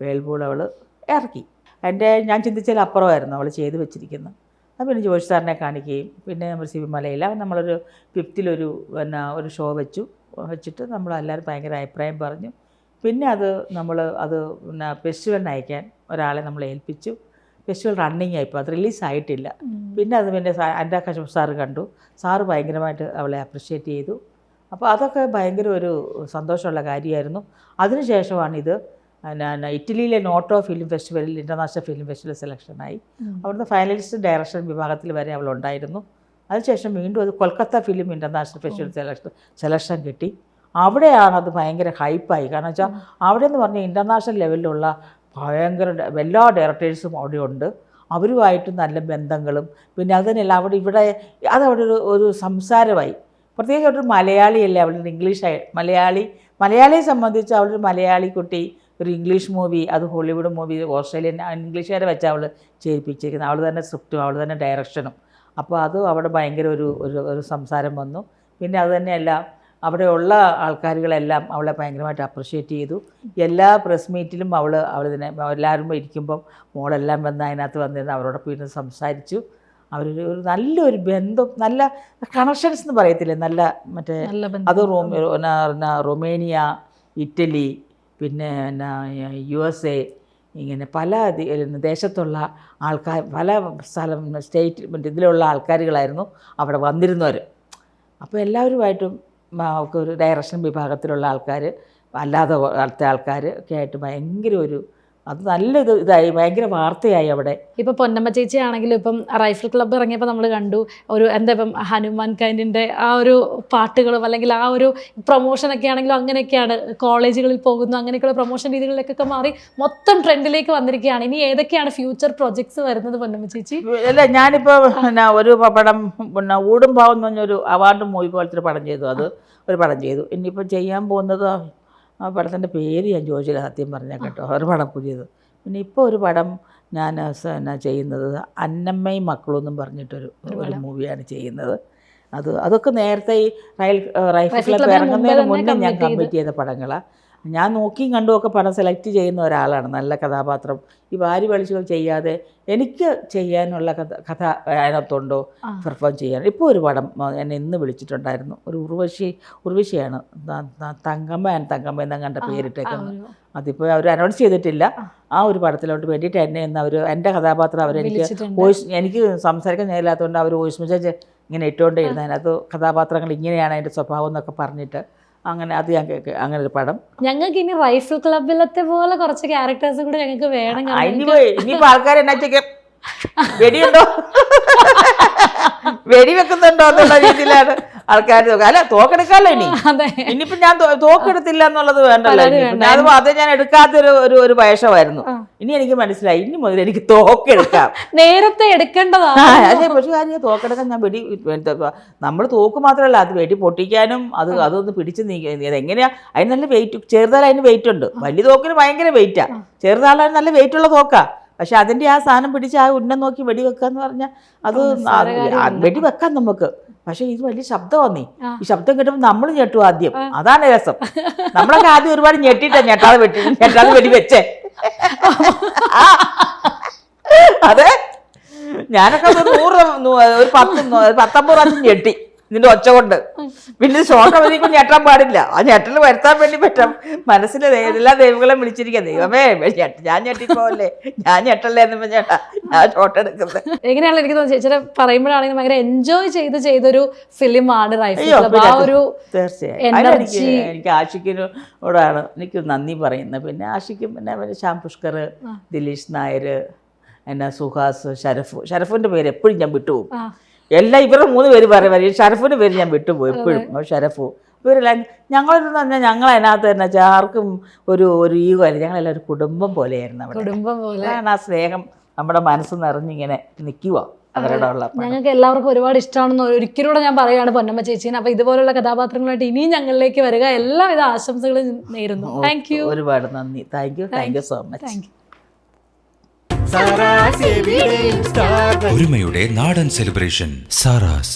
വേൾപൂൾ അവൾ ഇറക്കി. ഞാൻ ചിന്തിച്ചതിൽ അപ്പുറമായിരുന്നു അവൾ ചെയ്ത് വെച്ചിരിക്കുന്നത്. അത് പിന്നെ ജോഷി സാറിനെ കാണിക്കുകയും പിന്നെ നമ്മൾ CB മലയിൽ നമ്മളൊരു 5th ഒരു ഷോ വെച്ചിട്ട് നമ്മളെല്ലാവരും ഭയങ്കര അഭിപ്രായം പറഞ്ഞു. പിന്നെ നമ്മൾ ഫെസ്റ്റിവലിന് അയക്കാൻ ഒരാളെ നമ്മൾ ഏൽപ്പിച്ചു. ഫെസ്റ്റിവൽ റണ്ണിങ് ആയിപ്പോൾ അത് റിലീസായിട്ടില്ല. പിന്നെ അനുരാഗ് കശ്യപ് സാറ് കണ്ടു. സാറ് ഭയങ്കരമായിട്ട് അവളെ അപ്രിഷ്യേറ്റ് ചെയ്തു. അപ്പോൾ അതൊക്കെ ഭയങ്കര ഒരു സന്തോഷമുള്ള കാര്യമായിരുന്നു. അതിനുശേഷമാണ് ഇറ്റലിയിലെ നോട്ടോ ഫിലിം ഫെസ്റ്റിവലിൽ ഇൻ്റർനാഷണൽ ഫിലിം ഫെസ്റ്റിവൽ സെലക്ഷനായി. അവിടുന്ന് ഫൈനലിസ്റ്റ് ഡയറക്ഷൻ വിഭാഗത്തിൽ വരെ അവളുണ്ടായിരുന്നു. അതിനുശേഷം വീണ്ടും അത് Kolkata film international festival selection കിട്ടി. അവിടെയാണ് അത് ഭയങ്കര ഹൈപ്പായി. കാരണം വെച്ചാൽ അവിടെ എന്ന് പറഞ്ഞാൽ ഇൻ്റർനാഷണൽ ലെവലിലുള്ള ഭയങ്കര എല്ലാ ഡയറക്ടേഴ്സും അവിടെ ഉണ്ട്. അവരുമായിട്ട് നല്ല ബന്ധങ്ങളും പിന്നെ അതിനെല്ലാം അവിടെ ഒരു സംസാരമായി. പ്രത്യേകിച്ച് അവിടെ ഒരു മലയാളിയല്ലേ, അവിടെ ഇംഗ്ലീഷായി മലയാളിയെ സംബന്ധിച്ച് അവളൊരു മലയാളി കുട്ടി ഒരു ഇംഗ്ലീഷ് മൂവി, അത് ഹോളിവുഡ് മൂവി ഓസ്ട്രേലിയൻ ഇംഗ്ലീഷുകാരെ വെച്ച് അവൾ ചെയ്യിപ്പിച്ചിരിക്കുന്നത്. അവൾ തന്നെ സ്ക്രിപ്റ്റും അവൾ തന്നെ ഡയറക്ഷനും. അപ്പോൾ അത് അവിടെ ഭയങ്കര ഒരു സംസാരം വന്നു. പിന്നെ അതുതന്നെയല്ല അവിടെയുള്ള ആൾക്കാരുകളെല്ലാം അവളെ ഭയങ്കരമായിട്ട് അപ്രിഷ്യേറ്റ് ചെയ്തു. എല്ലാ പ്രസ് മീറ്റിലും അവൾ ഇതിനെ എല്ലാവരും ഇരിക്കുമ്പം മോളെല്ലാം വന്ന് അതിനകത്ത് വന്നിരുന്ന് അവരോടൊപ്പം ഇരുന്ന് സംസാരിച്ചു. ഒരു നല്ലൊരു ബന്ധം, നല്ല കണക്ഷൻസ് എന്ന് പറയത്തില്ലേ, നല്ല മറ്റേ അത് റൊമേനിയ, ഇറ്റലി, പിന്നെ USA, ഇങ്ങനെ പല ദേശത്തുള്ള ആൾക്കാർ, പല സ്ഥലം സ്റ്റേറ്റ് ഇതിലുള്ള ആൾക്കാരുകളായിരുന്നു അവിടെ വന്നിരുന്നവർ. അപ്പോൾ എല്ലാവരുമായിട്ടും ഒരു ഡയറക്ഷൻ വിഭാഗത്തിലുള്ള ആൾക്കാർ, അല്ലാതെ ആൾക്കാർ ഒക്കെ ആയിട്ട് ഭയങ്കര അത് നല്ലൊരു ഇതായി, ഭയങ്കര വാർത്തയായി അവിടെ.
ഇപ്പം പൊന്നമ്മ ചേച്ചി ആണെങ്കിലും ഇപ്പം റൈഫിൾ ക്ലബ്ബ് ഇറങ്ങിയപ്പോൾ നമ്മൾ കണ്ടു ഇപ്പം ഹനുമാൻ കൈൻഡിൻ്റെ ആ ഒരു പാട്ടുകളും അല്ലെങ്കിൽ ആ ഒരു പ്രൊമോഷനൊക്കെ ആണെങ്കിലും അങ്ങനെയൊക്കെയാണ്, കോളേജുകളിൽ പോകുന്നു, അങ്ങനെയൊക്കെയുള്ള പ്രൊമോഷൻ രീതികളിലേക്കൊക്കെ മാറി മൊത്തം ട്രെൻഡിലേക്ക് വന്നിരിക്കുകയാണ്. ഇനി ഏതൊക്കെയാണ് ഫ്യൂച്ചർ പ്രൊജക്ട്സ് വരുന്നത് പൊന്നമ്മ ചേച്ചി?
അല്ല, ഞാനിപ്പോൾ ഒരു പടം ഊടും പാവം എന്ന് പറഞ്ഞൊരു അവാർഡ് മൂവി പോലത്തെ ഒരു പടം ചെയ്തു, അത് ഒരു പടം ചെയ്തു. ഇനിയിപ്പോൾ ചെയ്യാൻ പോകുന്നത് ആ പടത്തിൻ്റെ പേര് ഞാൻ ചോദിച്ചില്ല സത്യം പറഞ്ഞാൽ കേട്ടോ, ഒരു പടം പുതിയത്. പിന്നെ ഇപ്പോൾ ഒരു പടം ഞാൻ ചെയ്യുന്നത് അന്നമ്മയും മക്കളും എന്നും പറഞ്ഞിട്ടൊരു മൂവിയാണ് ചെയ്യുന്നത്. അതൊക്കെ നേരത്തെ ഈ റൈഫിൾ ക്ലബ്ബ് ഇറങ്ങുന്നതിന് മുന്നേ ഞാൻ കമ്മിറ്റ് ചെയ്ത പടങ്ങളാണ്. ഞാൻ നോക്കിയും കണ്ടുമൊക്കെ പടം സെലക്ട് ചെയ്യുന്ന ഒരാളാണ്. നല്ല കഥാപാത്രം ഈ വാരി വലിച്ചുകൾ ചെയ്യാതെ എനിക്ക് ചെയ്യാനുള്ള കഥ അതിനകത്തുണ്ടോ പെർഫോം ചെയ്യാൻ. ഇപ്പോൾ ഒരു പടം എന്നെ ഇന്ന് വിളിച്ചിട്ടുണ്ടായിരുന്നു, ഒരു ഉർവശിയാണ്, തങ്കമ്മ എന്ന കണ്ട പേരിട്ടേക്കുന്നത്. അതിപ്പോൾ അവർ അനൗൺസ് ചെയ്തിട്ടില്ല. ആ ഒരു പടത്തിലോട്ട് വേണ്ടിയിട്ട് എന്നെ എൻ്റെ കഥാപാത്രം എനിക്ക് സംസാരിക്കാൻ നേരില്ലാത്തതുകൊണ്ട് അവർ വോയിസ് മെസ്സേജ് ഇങ്ങനെ ഇട്ടുകൊണ്ടേയിരുന്നു. അതിനകത്ത് കഥാപാത്രങ്ങൾ ഇങ്ങനെയാണ് അതിൻ്റെ സ്വഭാവം എന്നൊക്കെ പറഞ്ഞിട്ട് അങ്ങനെ അത് ഞാൻ അങ്ങനെ ഒരു പടം.
ഞങ്ങൾക്ക് ഇനി റൈഫിൾ ക്ലബിലത്തെ പോലെ കുറച്ച് ക്യാരക്ടേഴ്സ് കൂടെ ഞങ്ങൾക്ക് വേണം.
ഇനിയിപ്പോൾ ആൾക്കാർ എന്നാ വെടിയുണ്ടോ, വെടി വെക്കുന്നുണ്ടോ എന്നുള്ള രീതിയിലാണ് ആൾക്കാർ. അല്ല, തോക്കെടുക്കാമല്ലോ ഇനിയിപ്പോൾ ഞാൻ തോക്കെടുത്തില്ല എന്നുള്ളത് വേണ്ടല്ലോ. അത് ഞാൻ എടുക്കാത്തൊരു ഒരു വയസ്സമായിരുന്നു. ഇനി എനിക്ക് മനസ്സിലായി, ഇനി മുതൽ എനിക്ക് തോക്കെടുക്കാം.
നേരത്തെ എടുക്കേണ്ടതാണ്.
അതെ, പക്ഷേ കാര്യം തോക്കെടുക്കാൻ ഞാൻ നമ്മൾ തോക്ക് മാത്രമല്ല, അത് വെടി പൊട്ടിക്കാനും അതൊന്ന് പിടിച്ച് നീക്കുക. അതെങ്ങനെയാ, അതിന് നല്ല വെയിറ്റ്, ചെറുതാൽ അതിന് വെയിറ്റ് ഉണ്ട്. വലിയ തോക്കിന് ഭയങ്കര വെയിറ്റാണ്, ചെറുതാളാണ് നല്ല വെയിറ്റുള്ള തോക്കാണ്. പക്ഷെ അതിൻ്റെ ആ സാധനം പിടിച്ച് ആ ഉന്നം നോക്കി വെടി വെക്കാന്ന് പറഞ്ഞാൽ അത് വെടി വെക്കാം നമുക്ക്. പക്ഷെ ഇത് വലിയ ശബ്ദം വന്നേ, ഈ ശബ്ദം കേട്ടപ്പോൾ നമ്മൾ ഞെട്ടു ആദ്യം. അതാണ് രസം. നമ്മളൊക്കെ ആദ്യം ഒരുപാട് ഞെട്ടിട്ടാ ഞെട്ടാതെ വെടി വെച്ചേ. അതെ, ഞാനൊക്കെ ഒരു 19 പ്രാവശ്യം ഞെട്ടി ഇതിൻ്റെ ഒച്ച കൊണ്ട്. പിന്നെ ഷോട്ടവധിക്കും ഞെട്ടാൻ പാടില്ല. ആ ഞെട്ടൽ വരുത്താൻ വേണ്ടി പറ്റാം. മനസ്സിൽ എല്ലാ ദൈവങ്ങളെയും വിളിച്ചിരിക്കുക, ദൈവമേ ഞാൻ ഞെട്ടിപ്പോവല്ലേ, ഞാൻ ഞെട്ടല്ലേ എന്ന് ചേട്ടാ ഞാൻ ഷോട്ട് എടുക്കുന്നത്.
എങ്ങനെയാണല്ലോ എനിക്ക് തോന്നുന്നത്, ചേച്ചിയുടെ പറയുമ്പോഴാണെങ്കിലും ഭയങ്കര എൻജോയ് ചെയ്ത ഫിലിമാണ് റൈഫിൾ ക്ലബ്ബ്. ആ ഒരു
തീർച്ചയായും എനിക്ക് ആഷിഖിനോടാണ് എനിക്ക് നന്ദി പറയുന്നത്. പിന്നെ ആഷിഖും പിന്നെ ശ്യാം പുഷ്കർ, ദിലീഷ് നായർ, സുഹാസ്, ഷരഫിൻ്റെ പേര് എപ്പോഴും ഞാൻ വിട്ടുപോകും. എല്ലാം ഇവരുടെ 3 പേര് പറയും, ഷരഫിൻ്റെ പേര് ഞാൻ വിട്ടുപോയി എപ്പോഴും. ഷരഫു ഇവരെല്ലാം ഞങ്ങളെന്ന് പറഞ്ഞാൽ ഞങ്ങൾ അതിനകത്ത് തന്നെ ആർക്കും ഒരു ഈഗോ അല്ല, ഞങ്ങളെല്ലാം ഒരു കുടുംബം പോലെയായിരുന്നു അവിടെ.
കുടുംബം പോലെ
ആ സ്നേഹം നമ്മുടെ മനസ്സ് നിറഞ്ഞിങ്ങനെ നിൽക്കുക അവരുടെ ഉള്ള.
ഞങ്ങൾക്ക് എല്ലാവർക്കും ഒരുപാട് ഇഷ്ടമാണെന്ന് ഒരിക്കലൂടെ ഞാൻ പറയുകയാണ് പൊന്നമ്മ ചേച്ചീനെ. അപ്പോൾ ഇതുപോലുള്ള കഥാപാത്രങ്ങളായിട്ട് ഇനിയും ഞങ്ങളിലേക്ക് വരിക. എല്ലാവിധ ആശംസകളും നേരുന്നു. താങ്ക് യു,
ഒരുപാട് നന്ദി. Thank you so much.
ഒരുമയുടെ നാടൻ സെലിബ്രേഷൻ സാറാസ്.